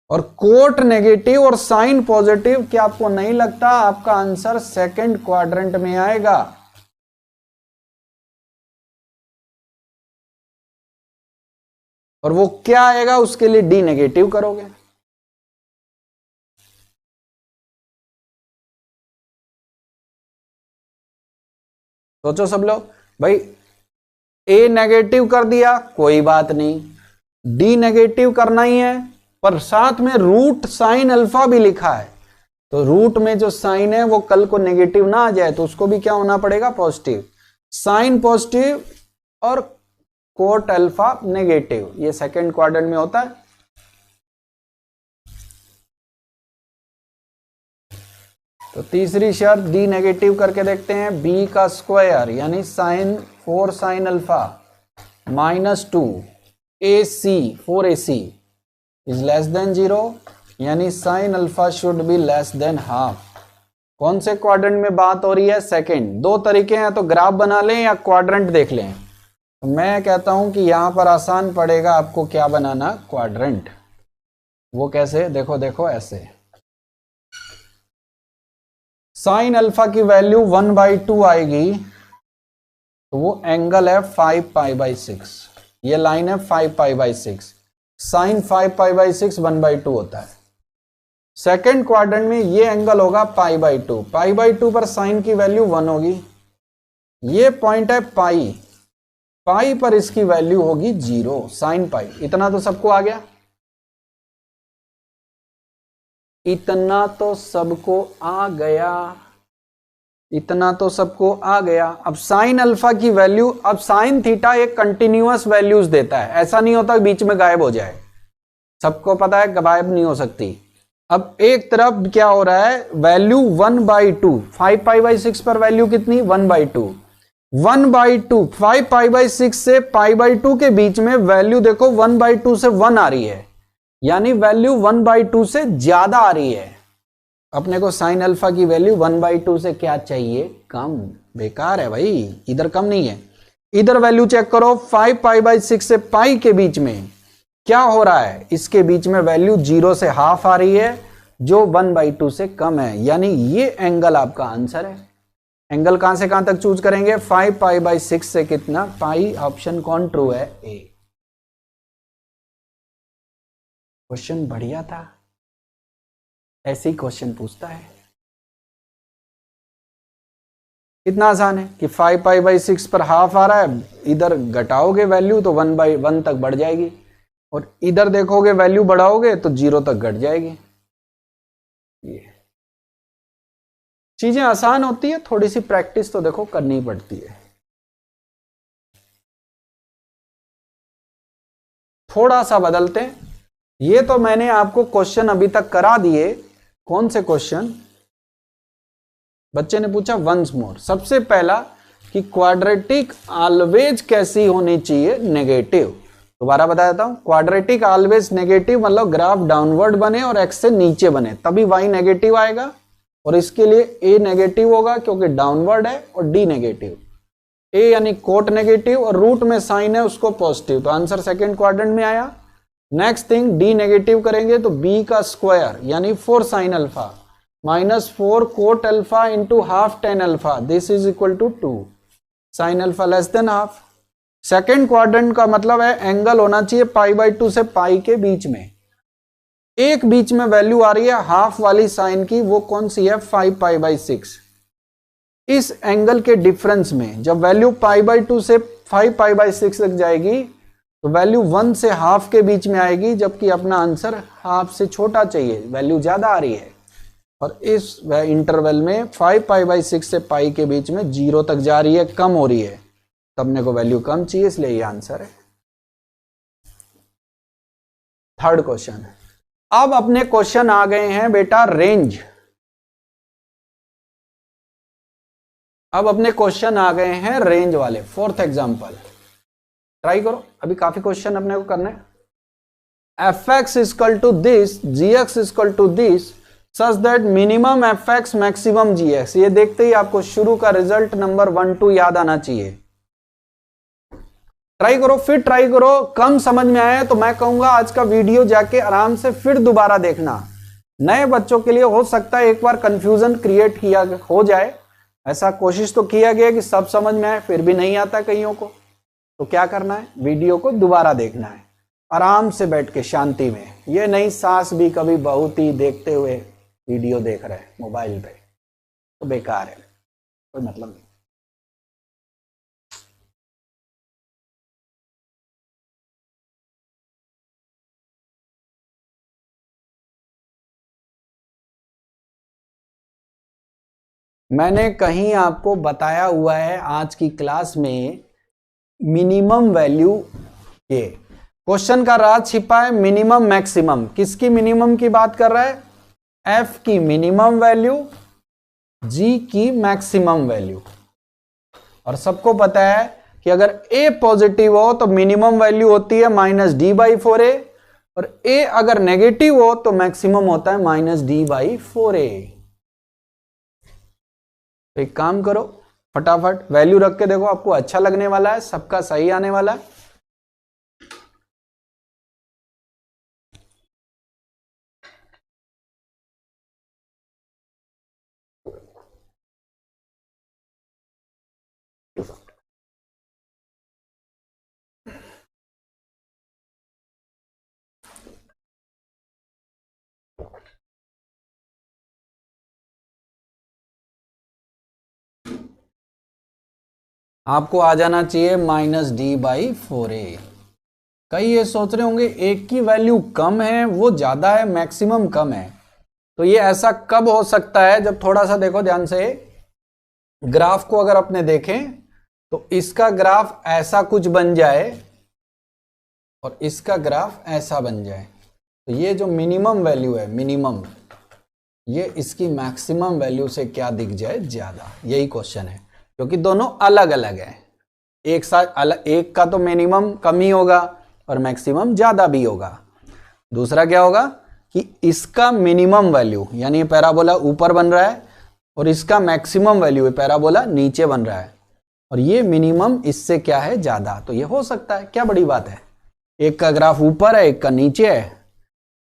और कोट नेगेटिव और साइन पॉजिटिव, क्या आपको नहीं लगता आपका आंसर सेकंड क्वाड्रेंट में आएगा? और वो क्या आएगा? उसके लिए डी नेगेटिव करोगे। सोचो सब लोग। भाई ए नेगेटिव कर दिया, कोई बात नहीं, डी नेगेटिव करना ही है, पर साथ में रूट साइन अल्फा भी लिखा है, तो रूट में जो साइन है वो कल को नेगेटिव ना आ जाए, तो उसको भी क्या होना पड़ेगा? पॉजिटिव। साइन पॉजिटिव और कोट अल्फा नेगेटिव, ये सेकंड क्वाड्रेंट में होता है। तो तीसरी शर्त डी नेगेटिव करके देखते हैं। बी का स्क्वायर यानी sine 4 sine alpha minus 2 AC 4AC is less than 0, यानी sine alpha should be less than half. कौन से क्वाड्रेंट में बात हो रही है? सेकंड। दो तरीके हैं, तो ग्राफ बना लें या क्वाड्रेंट देख लें। तो मैं कहता हूं कि यहां पर आसान पड़ेगा आपको क्या बनाना? क्वाड्रेंट। वो कैसे? देखो देखो ऐसे, साइन अल्फा की वैल्यू 1/2 आएगी, तो वो एंगल है 5π/6। ये लाइन है 5π/6। साइन 5π/6 1/2 होता है। सेकंड क्वाड्रेंट में ये एंगल होगा π/2। π/2 पर साइन की वैल्यू 1 होगी। ये पॉइंट है पाई, पाई पर इसकी वैल्यू होगी 0 साइन पाई। इतना तो सबको आ गया, इतना तो सबको आ गया, इतना तो सबको आ गया। अब साइन अल्फा की वैल्यू, अब साइन थीटा एक कंटिन्यूअस वैल्यूज देता है, ऐसा नहीं होता बीच में गायब हो जाए, सबको पता है गायब नहीं हो सकती। अब एक तरफ क्या हो रहा है, वैल्यू 1/2, 5π/6 पर वैल्यू कितनी 1/2, 1/2 5π/6 से π/2 के बीच में वैल्यू देखो 1/2 से 1 आ रही है, यानी वैल्यू 1/2 से ज्यादा आ रही है। अपने को साइन अल्फा की वैल्यू 1/2 से क्या चाहिए, कम। बेकार है भाई, इधर कम नहीं है, इधर वैल्यू चेक करो 5π/6 से पाई के बीच में क्या हो रहा है, इसके बीच में वैल्यू 0 से हाफ आ रही है जो 1/2 से कम है, यानी ये एंगल आपका आंसर है। एंगल कहां से कहां तक चूज करेंगे, 5π/6 से कितना पाई, ऑप्शन कौन ट्रू है, ए। क्वेश्चन बढ़िया था, ऐसे ही क्वेश्चन पूछता है। इतना आसान है कि 5π/6 पर हाफ आ रहा है, इधर घटाओगे वैल्यू तो 1/1 तक बढ़ जाएगी, और इधर देखोगे वैल्यू बढ़ाओगे तो 0 तक घट जाएगी। ये चीजें आसान होती है, थोड़ी सी प्रैक्टिस तो देखो करनी पड़ती है। थोड़ा सा बदलते हैं, ये तो मैंने आपको क्वेश्चन अभी तक करा दिए। कौन से क्वेश्चन, बच्चे ने पूछा वंस मोर। सबसे पहला कि क्वाड्रेटिक ऑलवेज कैसी होनी चाहिए, नेगेटिव। दोबारा बता देता हूं, क्वाड्रेटिक ऑलवेज नेगेटिव मतलब ग्राफ डाउनवर्ड बने और एक्स से नीचे बने, तभी वाई नेगेटिव आएगा, और इसके लिए ए नेगेटिव होगा क्योंकि डाउनवर्ड है, और डी नेगेटिव। ए यानी कोट नेगेटिव और रूट में साइन है उसको पॉजिटिव, तो आंसर सेकेंड क्वाड्रेंट में आया। नेक्स्ट थिंग, डी नेगेटिव करेंगे तो बी का स्क्वायर यानी 4 sine alpha -4 cot alpha into half tan alpha, this is equal to 2 sine alpha less than half. Second quadrant का मतलब है एंगल होना चाहिए π/2 से पाई के बीच में, एक बीच में वैल्यू आ रही है हाफ वाली साइन की, वो कौन सी है 5π/6। इस एंगल के डिफरेंस में जब वैल्यू π/2 से 5π/6 तक जाएगी तो वैल्यू 1 से हाफ के बीच में आएगी, जबकि अपना आंसर हाफ से छोटा चाहिए, वैल्यू ज्यादा आ रही है। और इस इंटरवल में 5π/6 से पाई के बीच में 0 तक जा रही है, कम हो रही है, तब अपने को वैल्यू कम चाहिए, इसलिए ये आंसर है। थर्ड क्वेश्चन, अब अपने क्वेश्चन आ गए हैं बेटा रेंज। अब अपने क्वेश्चन आ गए हैं रेंज वाले। फोर्थ एग्जांपल ट्राई करो, अभी काफी क्वेश्चन अपने को करना है। fx equal to this, gx equal to this such that minimum fx maximum gx। ये देखते ही आपको शुरू का रिजल्ट नंबर 1 2 याद आना चाहिए। ट्राई करो, फिर ट्राई करो, कम समझ में आया तो मैं कहूंगा आज का वीडियो जाके आराम से फिर दोबारा देखना। नए बच्चों के लिए हो सकता है एक बार कंफ्यूजन क्रिएट किया हो जाए, ऐसा कोशिश तो किया गया कि सब समझ में आए, फिर भी नहीं आता कईयों को, तो क्या करना है, वीडियो को दोबारा देखना है आराम से बैठ के शांति में। ये नहीं सास भी कभी बहुत ही देखते हुए वीडियो देख रहे हैं मोबाइल पे, तो बेकार है, कोई मतलब नहीं। मैंने कहीं आपको बताया हुआ है आज की क्लास में मिनिमम वैल्यू, ये क्वेश्चन का राज छिपा है मिनिमम मैक्सिमम। किसकी मिनिमम की बात कर रहा है, एफ की मिनिमम वैल्यू, जी की मैक्सिमम वैल्यू। और सबको पता है कि अगर ए पॉजिटिव हो तो मिनिमम वैल्यू होती है -d/4a, और ए अगर नेगेटिव हो तो मैक्सिमम होता है -d/4a। तो एक काम करो, फटाफट वैल्यू रख के देखो, आपको अच्छा लगने वाला है, सबका सही आने वाला है। आपको आ जाना चाहिए -d/4a। कई ये सोच रहे होंगे एक की वैल्यू कम है वो ज्यादा है, मैक्सिमम कम है। तो ये ऐसा कब हो सकता है, जब थोड़ा सा देखो ध्यान से ग्राफ को, अगर अपने देखें तो इसका ग्राफ ऐसा कुछ बन जाए और इसका ग्राफ ऐसा बन जाए, तो ये जो मिनिमम वैल्यू है, मिनिमम, ये इसकी मैक्सिमम वैल्यू से क्या दिख जाए, ज्यादा। यही क्वेश्चन है, क्योंकि दोनों अलग अलग है। एक साथ अलग, एक का तो मिनिमम कम ही होगा और मैक्सिमम ज्यादा भी होगा। दूसरा क्या होगा कि इसका मिनिमम वैल्यू, यानी ये पैराबोला ऊपर बन रहा है और इसका मैक्सिमम वैल्यू है पैराबोला नीचे बन रहा है, और ये मिनिमम इससे क्या है, ज्यादा। तो ये हो सकता है, क्या बड़ी बात है। एक का ग्राफ ऊपर है, एक का नीचे है,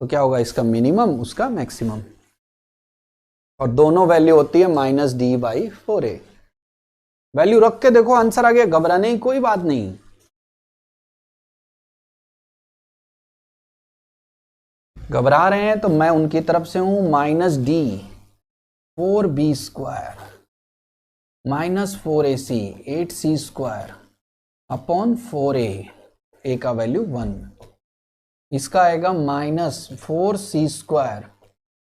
तो क्या होगा, इसका मिनिमम उसका मैक्सिमम, और दोनों वैल्यू होती है -d/4a। वैल्यू रख के देखो, आंसर आ गया, घबराने की कोई बात नहीं। घबरा रहे हैं तो मैं उनकी तरफ से हूं, -d/4b² -4ac 8c² upon 4a, a का वैल्यू 1, इसका आएगा -4c²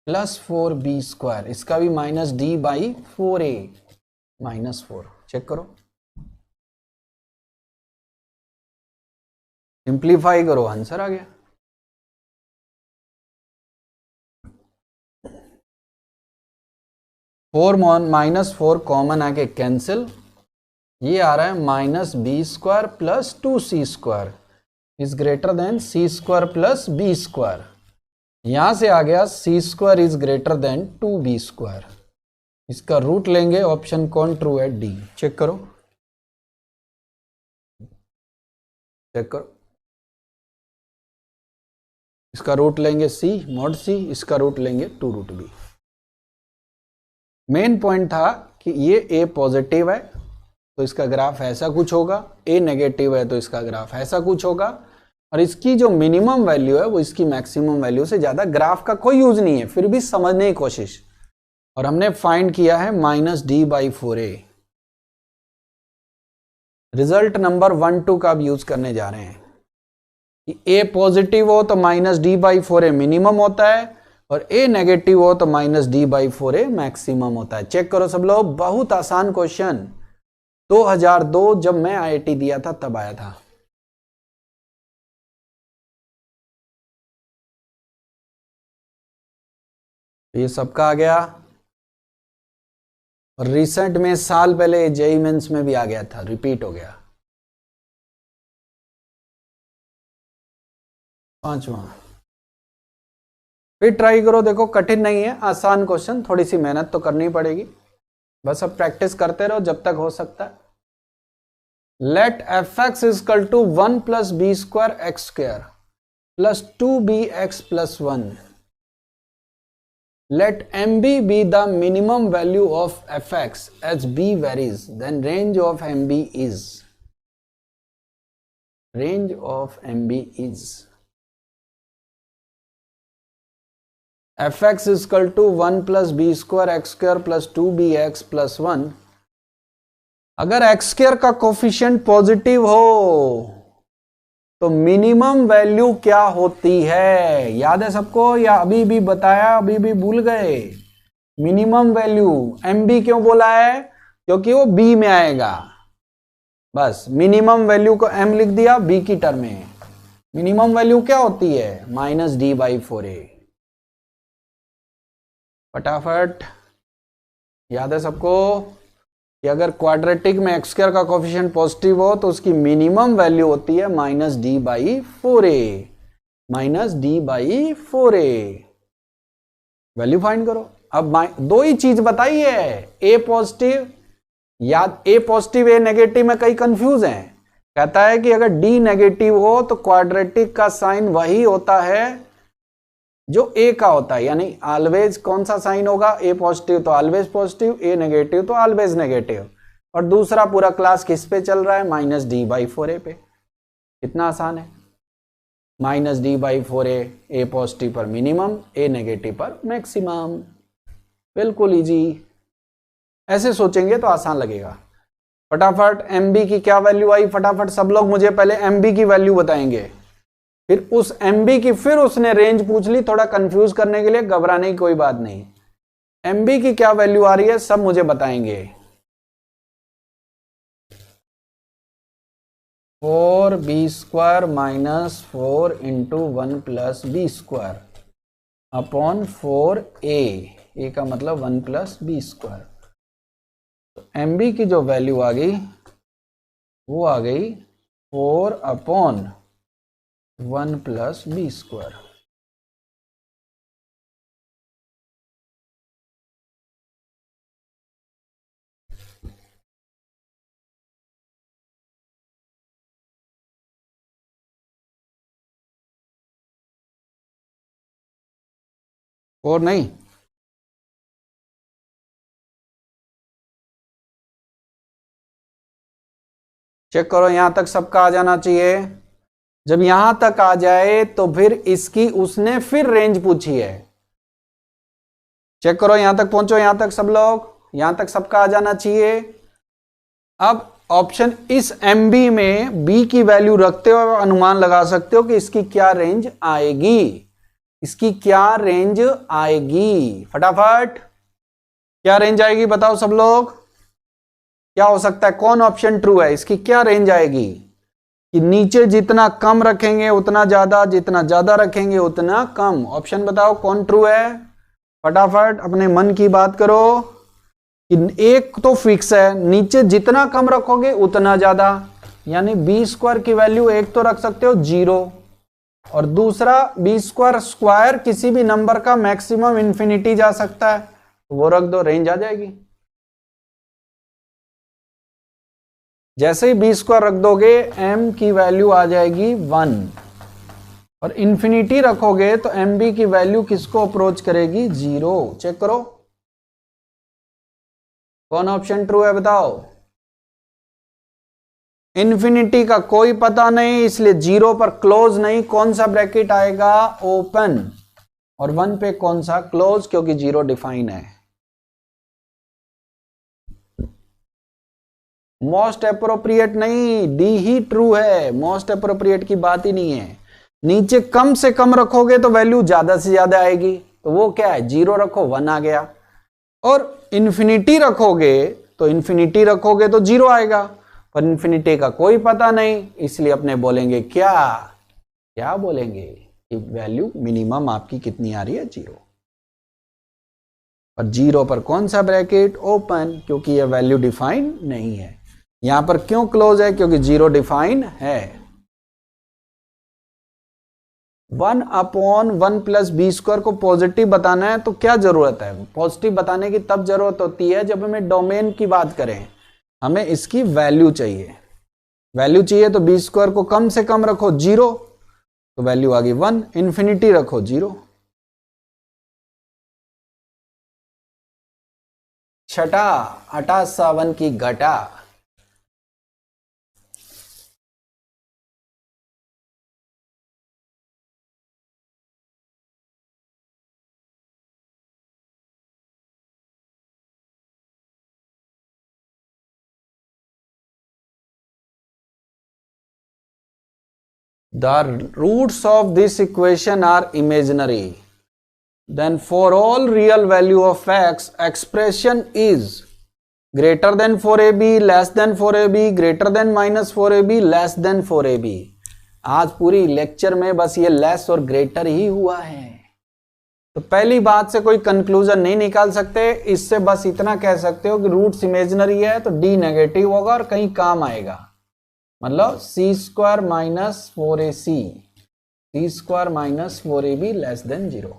प्लस 4b², इसका भी -d/4a -4। चेक करो, सिंप्लीफाई करो, आंसर आ गया। -4 कॉमन आके कैंसिल, ये आ रहा है -b² plus 2c² is greater than c² plus b²। यहां से आ गया c² is greater than 2b²। इसका रूट लेंगे, ऑप्शन कौन ट्रू है, डी। चेक करो, चेक करो, इसका रूट लेंगे c mod c, इसका रूट लेंगे 2√b। मेन पॉइंट था कि ये a पॉजिटिव है तो इसका ग्राफ ऐसा कुछ होगा, a नेगेटिव है तो इसका ग्राफ ऐसा कुछ होगा, और इसकी जो मिनिमम वैल्यू है वो इसकी मैक्सिमम वैल्यू से ज्यादा। ग्राफ का कोई यूज नहीं है, फिर भी समझने की कोशिश, और हमने फाइंड किया है -d/4a। रिजल्ट नंबर 1 2 का अब यूज करने जा रहे हैं कि a पॉजिटिव हो तो -d/4a मिनिमम होता है, और a नेगेटिव हो तो -d/4a मैक्सिमम होता है। चेक करो सब लोग, बहुत आसान क्वेश्चन, 2002 जब मैं IIT दिया था तब आया था। ये सबका आ गया, और रिसेंट में साल पहले जेईई मेंस में भी आ गया था, रिपीट हो गया। 5वां फिर ट्राई करो, देखो कठिन नहीं है, आसान क्वेश्चन, थोड़ी सी मेहनत तो करनी पड़ेगी, बस अब प्रैक्टिस करते रहो जब तक हो सकता है। Let fx equal to 1 + b² x² plus 2bx + 1। Let MB be the minimum value of fx as b varies, then range of MB is, range of MB is fx equal to 1 + b² x² plus 2bx + 1। अगर x² का कोफिशिएंट पॉजिटिव हो तो मिनिमम वैल्यू क्या होती है, याद है सबको, या अभी भी बताया, अभी भी भूल गए। मिनिमम वैल्यू MB क्यों बोला है, क्योंकि वो B में आएगा, बस मिनिमम वैल्यू को M लिख दिया B की टर्म में। मिनिमम वैल्यू क्या होती है, -d/4a। फटाफट याद है सबको कि अगर क्वाड्रेटिक में x² का कोफिशिएंट पॉजिटिव हो तो उसकी मिनिमम वैल्यू होती है -d/4a, -d/4a। वैल्यू फाइंड करो। अब दो ही चीज बताई है, a पॉजिटिव, याद a पॉजिटिव a नेगेटिव में कई कंफ्यूज हैं। कहता है कि अगर d नेगेटिव हो तो क्वाड्रेटिक का साइन वही होता है जो a का होता है, यानी ऑलवेज कौन सा साइन होगा, a पॉजिटिव तो ऑलवेज पॉजिटिव, a नेगेटिव तो ऑलवेज नेगेटिव। और दूसरा पूरा क्लास किस पे चल रहा है, -d/4a पे। कितना आसान है, -d/4a, a पॉजिटिव पर मिनिमम, a नेगेटिव पर मैक्सिमम, बिल्कुल इजी। ऐसे सोचेंगे तो आसान लगेगा। फटाफट MB की क्या वैल्यू आई, फटाफट सब लोग मुझे पहले MB की वैल्यू बताएंगे, फिर उस MB की, फिर उसने रेंज पूछ ली थोड़ा कंफ्यूज करने के लिए, घबराने की कोई बात नहीं। MB की क्या वैल्यू आ रही है सब मुझे बताएंगे। 4b² minus 4 into 1 plus b² upon 4a, ए का मतलब 1 प्लस b²। तो MB की जो वैल्यू आ गई वो आ गई 4 अपॉन 1 प्लस b²। और नहीं, चेक करो यहां तक सबका आ जाना चाहिए। जब यहां तक आ जाए तो फिर इसकी उसने फिर रेंज पूछी है। चेक करो यहां तक पहुंचो, यहां तक सब लोग, यहां तक सबका आ जाना चाहिए। अब ऑप्शन इस MB में B की वैल्यू रखते हो अनुमान लगा सकते हो कि इसकी क्या रेंज आएगी, इसकी क्या रेंज आएगी। फटाफट क्या रेंज आएगी बताओ सब लोग, क्या हो सकता है, कौन ऑप्शन ट्रू है, इसकी क्या रेंज आएगी कि नीचे जितना कम रखेंगे उतना ज्यादा, जितना ज्यादा रखेंगे उतना कम। ऑप्शन बताओ कौन ट्रू है, फटाफट अपने मन की बात करो। एक तो फिक्स है, नीचे जितना कम रखोगे उतना ज्यादा, यानी b² की वैल्यू एक तो रख सकते हो 0, और दूसरा b² किसी भी नंबर का मैक्सिमम इंफिनिटी जा सकता है, तो वो रख दो, रेंज आ जाएगी। जैसे ही b² रख दोगे m की वैल्यू आ जाएगी 1, और इंफिनिटी रखोगे तो MB की वैल्यू किसको अप्रोच करेगी, 0। चेक करो कौन ऑप्शन ट्रू है बताओ। इंफिनिटी का कोई पता नहीं, इसलिए 0 पर क्लोज नहीं, कौन सा ब्रैकेट आएगा, ओपन, और 1 पे कौन सा, क्लोज, क्योंकि 0 डिफाइन है। मोस्ट अप्रोप्रिएट नहीं, डी ही ट्रू है, मोस्ट अप्रोप्रिएट की बात ही नहीं है। नीचे कम से कम रखोगे तो वैल्यू ज्यादा से ज्यादा आएगी, तो वो क्या है, 0 रखो 1 आ गया, और इन्फिनिटी रखोगे तो 0 आएगा, पर इन्फिनिटी का कोई पता नहीं, इसलिए अपने बोलेंगे क्या, क्या बोलेंगे कि वैल्यू मिनिमम आपकी कितनी आ रही है, 0। और 0 पर कौन सा ब्रैकेट, ओपन, क्योंकि यह वैल्यू डिफाइन नहीं है। यहां पर क्यों क्लोज है, क्योंकि 0 डिफाइन है। 1 अपॉन 1 प्लस b² को पॉजिटिव बताना है तो क्या जरूरत है, पॉजिटिव बताने की तब जरूरत होती है जब हमें डोमेन की बात करें, हमें इसकी वैल्यू चाहिए। वैल्यू चाहिए तो b² को कम से कम रखो 0, तो वैल्यू आ गई 1, इंफिनिटी रखो 0। छठा, 58 की घटा। The roots of this equation are imaginary. Then for all real value of x, expression is greater than 4ab, less than 4ab, greater than minus 4ab, less than 4ab. आज पूरी लेक्चर में बस ये लेस और ग्रेटर ही हुआ है, तो पहली बात से कोई कंक्लूजन नहीं निकाल सकते, इससे बस इतना कह सकते हो कि रूट्स इमेजिनरी है तो d नेगेटिव होगा और कहीं काम आएगा, मतलब c² minus 4ac, c² minus 4ab less than 0।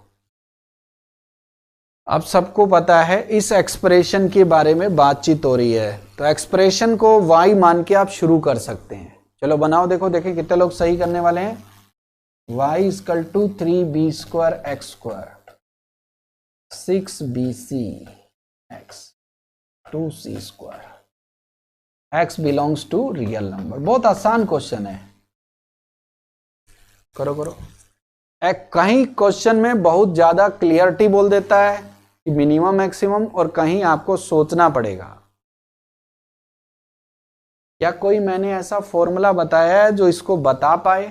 अब सबको पता है इस एक्सप्रेशन के बारे में बातचीत हो रही है, तो एक्सप्रेशन को y मान के आप शुरू कर सकते हैं। चलो बनाओ, देखो देखें कितने लोग सही करने वाले हैं। y equal to 3b² x², 6bc x 2c², x belongs to real number. बहुत आसान क्वेश्चन है, करो करो। कहीं क्वेश्चन में बहुत ज्यादा क्लियरिटी बोल देता है कि मिनिमम मैक्सिमम, और कहीं आपको सोचना पड़ेगा। क्या कोई मैंने ऐसा फॉर्मूला बताया है जो इसको बता पाए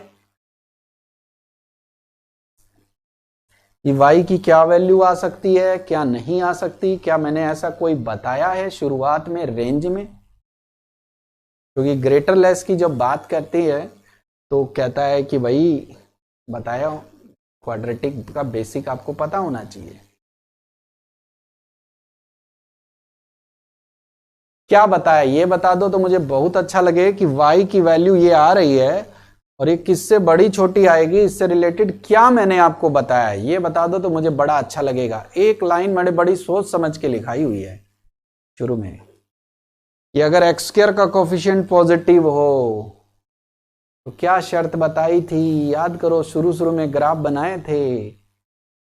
कि y की क्या वैल्यू आ सकती है, क्या नहीं आ सकती? क्या मैंने ऐसा कोई बताया है शुरुआत में रेंज में? क्योंकि ग्रेटर लेस की जब बात करती है तो कहता है कि भाई बताया, क्वाड्रेटिक का बेसिक आपको पता होना चाहिए। क्या बताया ये बता दो तो मुझे बहुत अच्छा लगे कि y की वैल्यू ये आ रही है और ये किससे बड़ी छोटी आएगी, इससे रिलेटेड क्या मैंने आपको बताया है ये बता दो तो मुझे बड़ा अच्छा लगेगा। एक लाइन मैंने बड़ी सोच समझ के लिखाई हुई है शुरू में कि अगर एक्स स्क्वायर का कोफिशिएंट पॉजिटिव हो तो क्या शर्त बताई थी, याद करो, शुरू शुरू में ग्राफ बनाए थे।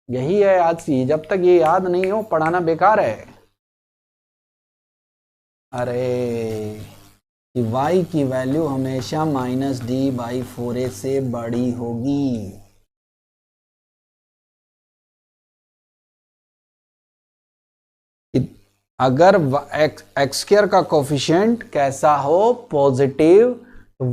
यही है आज की, जब तक ये याद नहीं हो पढ़ाना बेकार है। अरे कि y की वैल्यू हमेशा -d/4a से बड़ी होगी। अगर एक्स स्क्वायर का कोफिशिएंट कैसा हो, positive,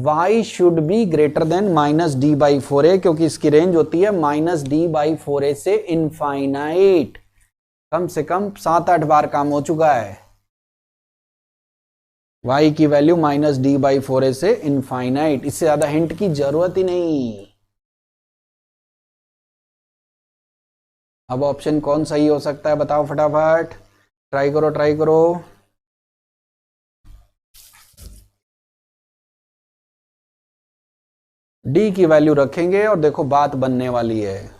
y should be greater than -d/4a, क्योंकि इसकी रेंज होती है -d/4a से इनफाइनाइट। कम से कम 7-8 बार काम हो चुका है। y की वैल्यू -d/4a से इनफाइनाइट, इससे ज्यादा हिंट की जरूरत ही नहीं। अब ऑप्शन कौन सही हो सकता है बताओ फटाफट, ट्राई करो ट्राई करो। डी की वैल्यू रखेंगे और देखो बात बनने वाली है।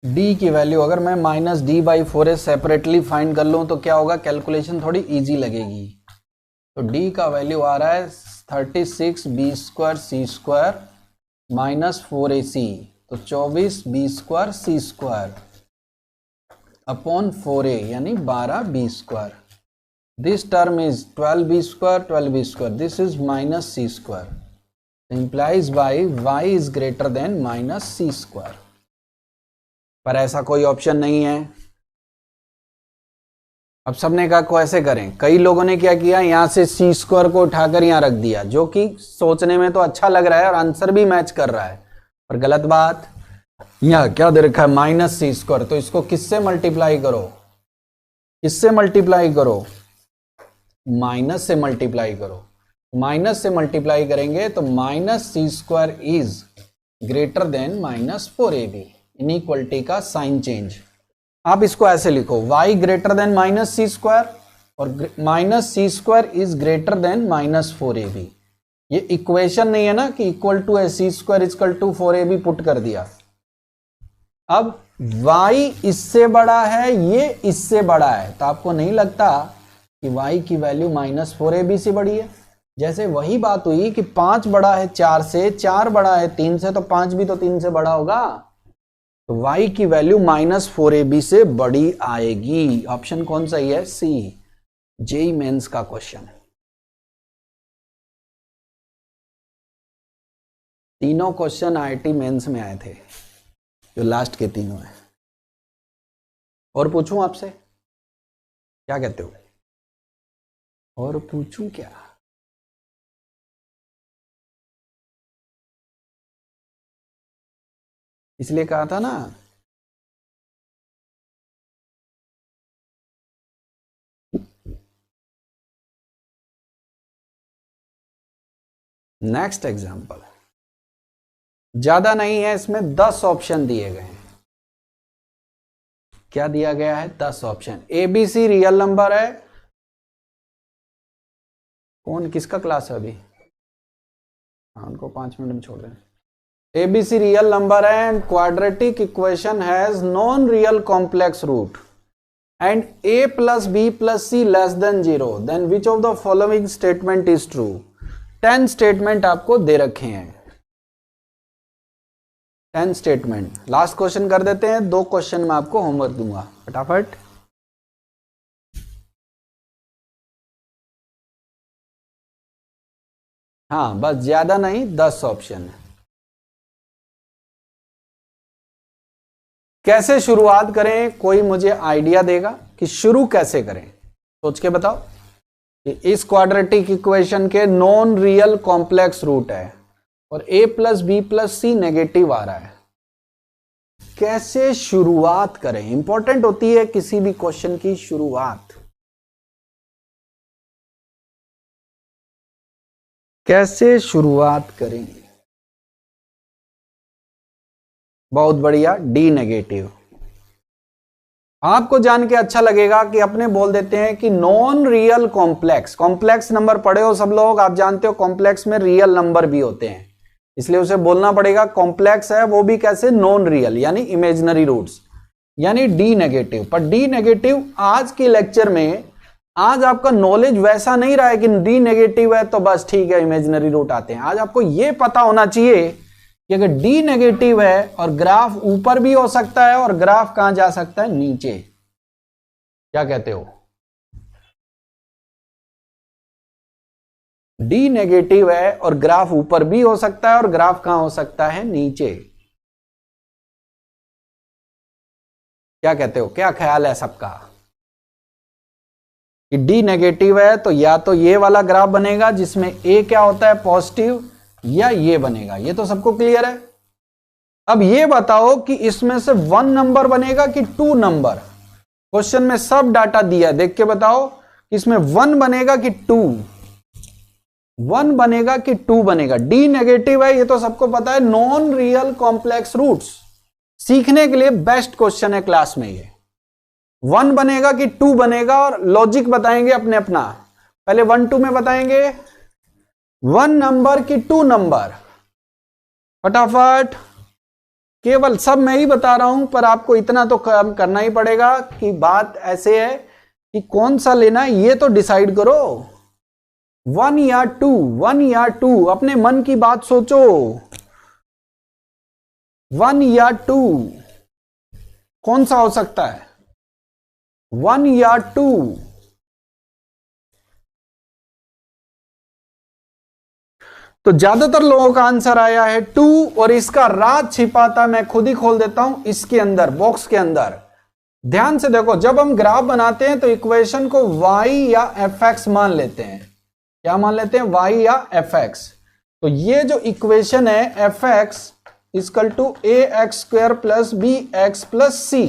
डी की वैल्यू अगर मैं -d/4a सेपरेटली फाइंड कर लूं तो क्या होगा, कैलकुलेशन थोड़ी इजी लगेगी। तो डी का वैल्यू आ रहा है 36b² -4ac, तो 24b² c² अपॉन 4a यानी 12b²। This term is 12b², this is -c², implies by y is greater than -c²। पर ऐसा कोई ऑप्शन नहीं है। अब सबने कहा को ऐसे करें, कई लोगों ने क्या किया, यहां से c² को उठाकर यहां रख दिया, जो कि सोचने में तो अच्छा लग रहा है और आंसर भी मैच कर रहा है, पर गलत बात। यहां क्या दे रखा है -c², तो इसको किससे मल्टीप्लाई करो, किससे मल्टीप्लाई करो, माइनस से मल्टीप्लाई करो। माइनस से मल्टीप्लाई करेंगे तो -c² is greater than -4ab, inequality का साइन चेंज। आप इसको ऐसे लिखो, y ग्रेटर देन -c² और -c² is greater than -4ab। ये इक्वेशन नहीं है ना कि इक्वल टू है c² equal to 4ab put कर दिया। अब y इससे बड़ा है, ये इससे बड़ा है, तो आपको नहीं लगता कि y की वैल्यू -4ab से बड़ी है? जैसे वही बात हुई कि 5 बड़ा है 4 से, 4 बड़ा है 3 से, तो 5 भी तो 3 से बड़ा होगा। तो y की वैल्यू -4ab से बड़ी आएगी। ऑप्शन कौन सही है? सी, जेई मेंस का क्वेश्चन। तीनों क्वेश्चन आईआईटी मेंस में आए थे, जो लास्ट के तीनों है। और पूछूं आपसे, क्या कहते हो? और पूछूं क्या? इसलिए कहा था ना, नेक्स्ट एग्जांपल ज्यादा नहीं है, इसमें 10 ऑप्शन दिए गए हैं। क्या दिया गया है? 10 ऑप्शन। एबीसी रियल नंबर है। कौन किसका क्लास है अभी? हाँ, उनको 5 मिनट में छोड़ दें। ABC real number and quadratic equation has non-real complex root and a plus b plus c less than 0, then which of the following statement is true? 10 statement आपको दे रखे हैं। 10 स्टेटमेंट। लास्ट क्वेश्चन कर देते हैं, 2 क्वेश्चन मैं आपको होमवर्क दूंगा फटाफट। हाँ बस ज्यादा नहीं, 10 ऑप्शन है। कैसे शुरुआत करें, कोई मुझे आइडिया देगा कि शुरू कैसे करें? सोच के बताओ। इस क्वाड्रेटिक इक्वेशन के नॉन रियल कॉम्प्लेक्स रूट है और a plus B plus C negative आ रहा है। कैसे शुरुआत करें, इंपॉर्टेंट होती है किसी भी क्वेश्चन की शुरुआत। कैसे शुरुआत करें? बहुत बढ़िया, डी नेगेटिव। आपको जान के अच्छा लगेगा कि अपने बोल देते हैं कि non real complex, complex number पढ़े हो सब लोग, आप जानते हो कॉम्प्लेक्स में रियल नंबर भी होते हैं, इसलिए उसे बोलना पड़ेगा कॉम्प्लेक्स है, वो भी कैसे, नॉन रियल यानी इमेजिनरी रूट्स, यानी डी नेगेटिव। पर डी नेगेटिव आज के लेक्चर में, आज आपका नॉलेज वैसा नहीं रहा है कि डी नेगेटिव है तो बस ठीक है इमेजिनरी रूट आते हैं। आज आपको यह पता होना चाहिए कि अगर डी नेगेटिव है और ग्राफ ऊपर भी हो सकता है और ग्राफ कहां जा सकता है, नीचे। क्या कहते हो? डी नेगेटिव है और ग्राफ ऊपर भी हो सकता है और ग्राफ कहां हो सकता है, नीचे। क्या कहते हो, क्या ख्याल है सबका? कि डी नेगेटिव है तो या तो ये वाला ग्राफ बनेगा जिसमें ए क्या होता है, पॉजिटिव, या ये बनेगा। ये तो सबको क्लियर है। अब ये बताओ कि इसमें से 1 नंबर बनेगा कि 2 नंबर? क्वेश्चन में सब डाटा दिया है, देख के बताओ कि इसमें 1 बनेगा कि 2, 1 बनेगा कि 2 बनेगा। डी नेगेटिव है ये तो सबको पता है, नॉन रियल कॉम्प्लेक्स रूट्स सीखने के लिए बेस्ट क्वेश्चन है क्लास में ये। 1 बनेगा कि 2 बनेगा और लॉजिक बताएंगे अपने अपना। पहले 1 2 में बताएंगे 1 नंबर कि 2 नंबर, फटाफट। केवल सब मैं ही बता रहा हूं पर आपको इतना तो काम करना ही पड़ेगा कि बात ऐसे है कि कौन सा लेना है ये तो डिसाइड करो। 1 या 2, 1 या 2, अपने मन की बात सोचो। 1 या 2 कौन सा हो सकता है, 1 या 2? तो ज्यादातर लोगों का आंसर आया है 2 और इसका राज छिपा था, मैं खुद ही खोल देता हूं इसके अंदर, बॉक्स के अंदर। ध्यान से देखो, जब हम ग्राफ बनाते हैं तो इक्वेशन को y या fx मान लेते हैं। क्या मान लेते हैं, y या fx। तो ये जो इक्वेशन है fx equal to ax square plus bx plus c,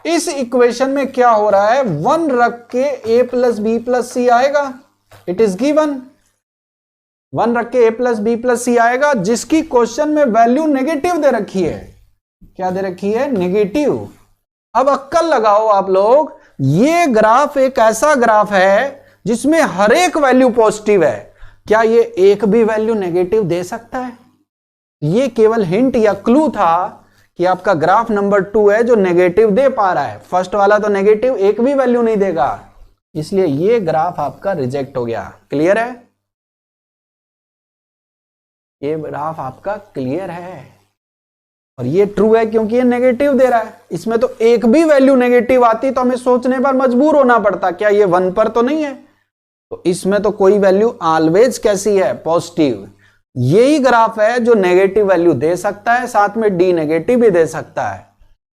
इस इक्वेशन में क्या हो रहा है, 1 रख के a plus B plus C आएगा, इट इज गिवन। 1 रख के a plus B plus C आएगा, जिसकी क्वेश्चन में वैल्यू नेगेटिव दे रखी है। क्या दे रखी है, नेगेटिव। अब अक्कल लगाओ आप लोग, ये ग्राफ एक ऐसा ग्राफ है जिसमें हर एक वैल्यू पॉजिटिव है, क्या ये एक भी वैल्यू नेगेटिव दे सकता है? ये केवल हिंट या क्लू था कि आपका ग्राफ नंबर 2 है जो नेगेटिव दे पा रहा है, फर्स्ट वाला तो नेगेटिव एक भी वैल्यू नहीं देगा, इसलिए ये ग्राफ आपका रिजेक्ट हो गया। क्लियर है, ये ग्राफ आपका क्लियर है। और ये ट्रू है क्योंकि ये नेगेटिव दे रहा है, इसमें तो एक भी वैल्यू नेगेटिव आती तो हमें सोचने पर मजबूर होना पड़ता, क्या ये 1 पर तो नहीं है, तो इसमें तो कोई वैल्यू ऑलवेज कैसी है, पॉजिटिव। यही ग्राफ है जो नेगेटिव वैल्यू दे सकता है, साथ में डी नेगेटिव भी दे सकता है।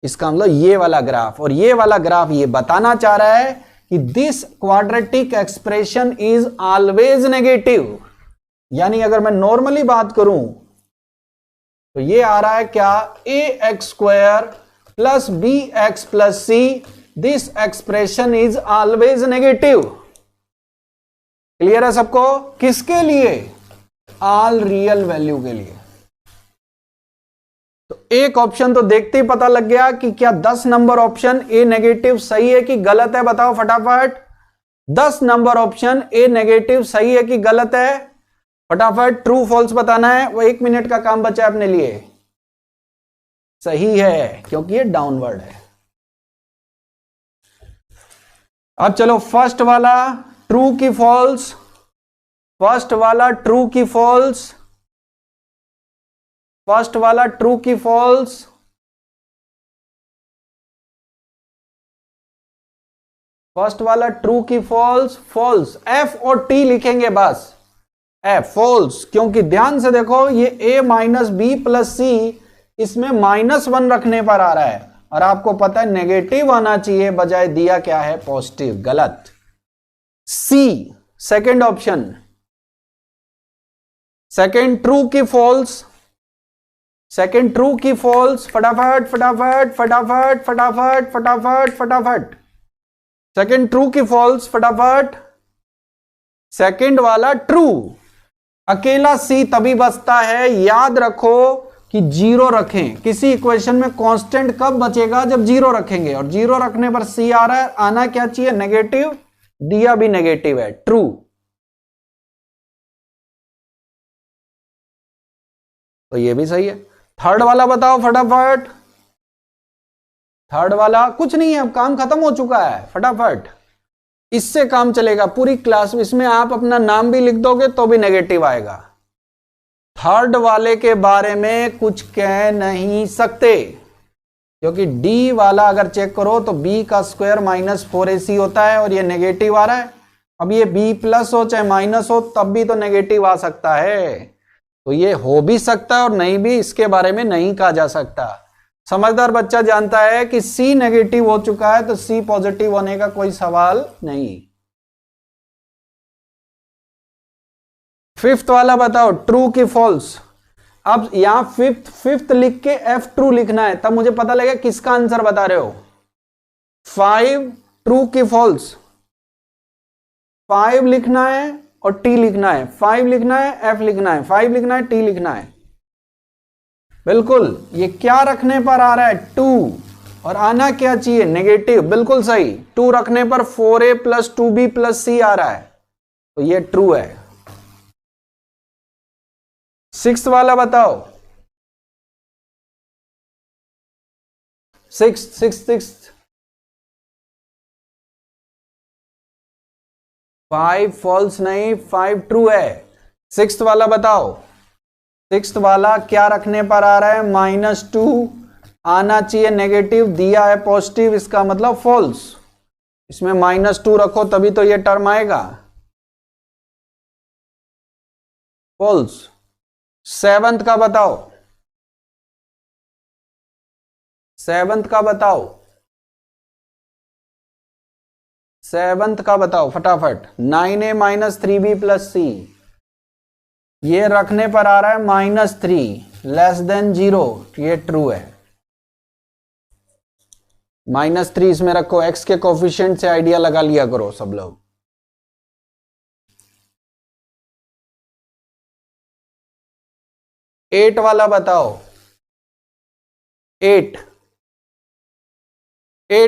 इसका मतलब ये वाला ग्राफ, और ये वाला ग्राफ ये बताना चाह रहा है कि this quadratic expression is always negative. यानी अगर मैं नॉर्मली बात करूं तो ये आ रहा है क्या, A X square plus B X plus C, this expression is always negative. Clear है सबको? किसके लिए, ऑल रियल वैल्यू के लिए। तो एक ऑप्शन तो देखते ही पता लग गया कि क्या 10 नंबर ऑप्शन ए नेगेटिव सही है कि गलत है, बताओ फटाफट। 10 नंबर ऑप्शन ए नेगेटिव सही है कि गलत है, फटाफट ट्रू फॉल्स बताना है। वो 1 मिनट का काम बचा अपने लिए। सही है क्योंकि ये डाउनवर्ड है। अब चलो फर्स्ट वाला ट्रू की फॉल्स, फर्स्ट वाला ट्रू की फॉल्स, फर्स्ट वाला ट्रू की फॉल्स, फर्स्ट वाला ट्रू की फॉल्स, फॉल्स, एफ और टी लिखेंगे बस, एफ फॉल्स, क्योंकि ध्यान से देखो ये ए माइनस बी प्लस सी, इसमें -1 रखने पर आ रहा है और आपको पता है नेगेटिव आना चाहिए, बजाय दिया क्या है पॉजिटिव, गलत। सी सेकंड ऑप्शन, सेकंड ट्रू की फॉल्स, सेकंड ट्रू की फॉल्स, फटाफट फटाफट फटाफट फटाफट फटाफट फटाफट, सेकंड ट्रू की फॉल्स फटाफट, सेकंड वाला ट्रू, अकेला सी तभी बचता है, याद रखो कि 0 रखें, किसी इक्वेशन में कांस्टेंट कब बचेगा जब 0 रखेंगे, और 0 रखने पर सी आ रहा है, आना क्या चाहिए नेगेटिव, दिया भी नेगेटिव है, ट्रू। तो ये भी सही है। थर्ड वाला बताओ फटाफट, थर्ड वाला कुछ नहीं है, अब काम खत्म हो चुका है, फटाफट, इससे काम चलेगा पूरी क्लास में, इसमें आप अपना नाम भी लिख दोगे तो भी नेगेटिव आएगा। थर्ड वाले के बारे में कुछ कह नहीं सकते, क्योंकि डी वाला अगर चेक करो तो बी का स्क्वायर -4ac होता है और ये नेगेटिव आ रहा है। अब ये बी प्लस हो चाहे माइनस हो तब भी तो नेगेटिव आ सकता है, तो ये हो भी सकता है और नहीं भी, इसके बारे में नहीं कहा जा सकता। समझदार बच्चा जानता है कि सी नेगेटिव हो चुका है तो सी पॉजिटिव होने का कोई सवाल नहीं। फिफ्थ वाला बताओ ट्रू की फॉल्स। अब यहां फिफ्थ लिख के एफ ट्रू लिखना है, तब मुझे पता लगेगा किसका आंसर बता रहे हो। 5 ट्रू की फॉल्स, 5 लिखना है और टी लिखना है, 5 लिखना है एफ लिखना है, 5 लिखना है टी लिखना है, बिल्कुल। ये क्या रखने पर आ रहा है 2, और आना क्या चाहिए नेगेटिव, बिल्कुल सही। 2 रखने पर 4a + 2b + c आ रहा है, तो ये ट्रू है। सिक्स्थ वाला बताओ, सिक्स्थ 5 फॉल्स नहीं, 5 ट्रू है। सिक्स्थ वाला बताओ, सिक्स्थ वाला क्या रखने पर आ रहा है -2, आना चाहिए नेगेटिव, दिया है पॉजिटिव, इसका मतलब फॉल्स। इसमें -2 रखो तभी तो ये टर्म आएगा, फॉल्स। सेवंथ का बताओ, सेवंथ का बताओ, सेवंथ का बताओ फटाफट। 9a - 3b + c, ये रखने पर आ रहा है -3 < 0, ये ट्रू है। -3 इसमें रखो, x के कोफिशिएंट से आइडिया लगा लिया करो सब लोग। एट वाला बताओ, 8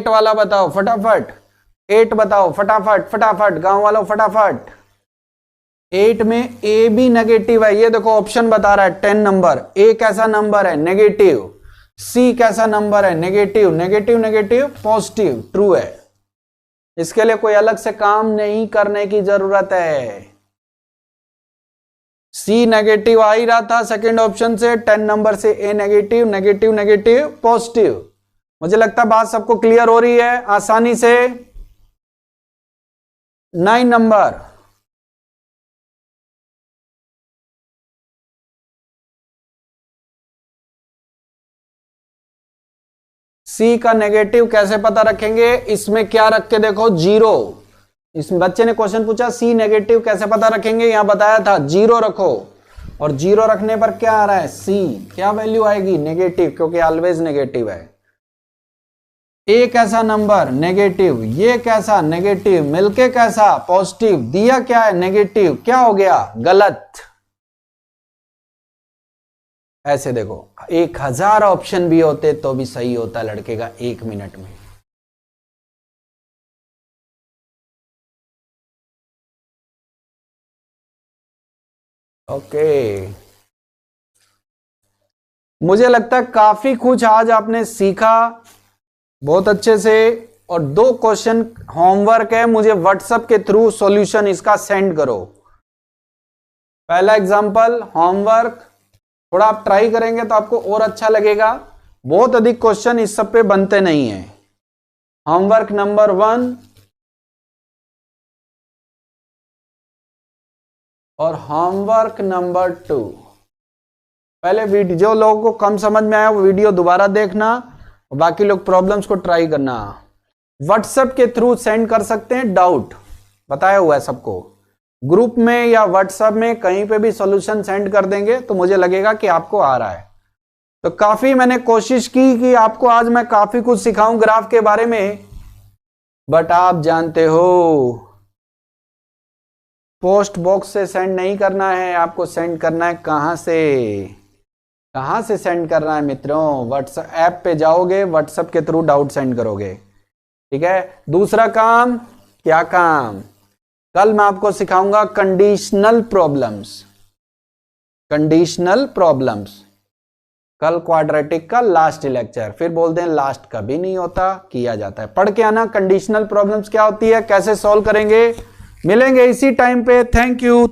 वाला बताओ फटाफट, 8 बताओ फटाफट फटाफट, गांव वालों फटाफट। 8 में ए भी नेगेटिव है, ये देखो ऑप्शन बता रहा है 10 नंबर, ए कैसा नंबर है नेगेटिव, सी कैसा नंबर है negative, negative negative positive, true है। इसके लिए कोई अलग से काम नहीं करने की जरूरत है। सी नेगेटिव आ ही रहा था सेकंड ऑप्शन से, 10 नंबर से ए नेगेटिव, नेगेटिव नेगेटिव पॉजिटिव। मुझे लगता है बात सबको क्लियर हो रही है आसानी से। 9 नंबर, सी का नेगेटिव कैसे पता रखेंगे, इसमें क्या रख के देखो 0। इस बच्चे ने क्वेश्चन पूछा सी नेगेटिव कैसे पता रखेंगे, यहां बताया था 0 रखो, और 0 रखने पर क्या आ रहा है सी, क्या वैल्यू आएगी नेगेटिव, क्योंकि ऑलवेज नेगेटिव है। ए कैसा नंबर नेगेटिव, ये कैसा नेगेटिव, मिलके कैसा पॉजिटिव, दिया क्या है नेगेटिव, क्या हो गया गलत। ऐसे देखो 1000 ऑप्शन भी होते तो भी सही होता लड़के का 1 मिनट में। ओके, मुझे लगता है काफी कुछ आज आपने सीखा बहुत अच्छे से, और 2 क्वेश्चन होमवर्क है, मुझे व्हाट्सएप के थ्रू सॉल्यूशन इसका सेंड करो। पहला एग्जांपल होमवर्क, थोड़ा आप ट्राई करेंगे तो आपको और अच्छा लगेगा। बहुत अधिक क्वेश्चन इस सब पे बनते नहीं है। होमवर्क नंबर 1 और होमवर्क नंबर 2, पहले वीडियो, जो लोगों को कम समझ में आया वो वीडियो दोबारा देखना, और बाकी लोग प्रॉब्लम्स को ट्राई करना। व्हाट्सएप के थ्रू सेंड कर सकते हैं डाउट, बताया हुआ है सबको। ग्रुप में या व्हाट्सएप में कहीं पे भी सॉल्यूशन सेंड कर देंगे तो मुझे लगेगा कि आपको आ रहा है। तो काफी मैंने कोशिश की कि आपको आज मैं काफी कुछ सिखाऊं ग्राफ के बारे में, बट आप जानते हो पोस्ट बॉक्स से सेंड नहीं करना है, आपको सेंड करना है कहां से सेंड करना है मित्रों? व्हाट्सएप ऐप पे जाओगे, व्हाट्सएप के थ्रू डाउट सेंड करोगे, ठीक है। दूसरा काम, क्या काम? कल मैं आपको सिखाऊंगा कंडीशनल प्रॉब्लम्स। कल क्वाड्रेटिक का लास्ट लेक्चर। फिर बोलते हैं लास्ट कभी नहीं होता, किया जाता है। पढ़ के आना कंडीशनल प्रॉब्लम्स क्या होती है, कैसे सॉल्व करेंगे। मिलेंगे इसी टाइम पे। Thank you.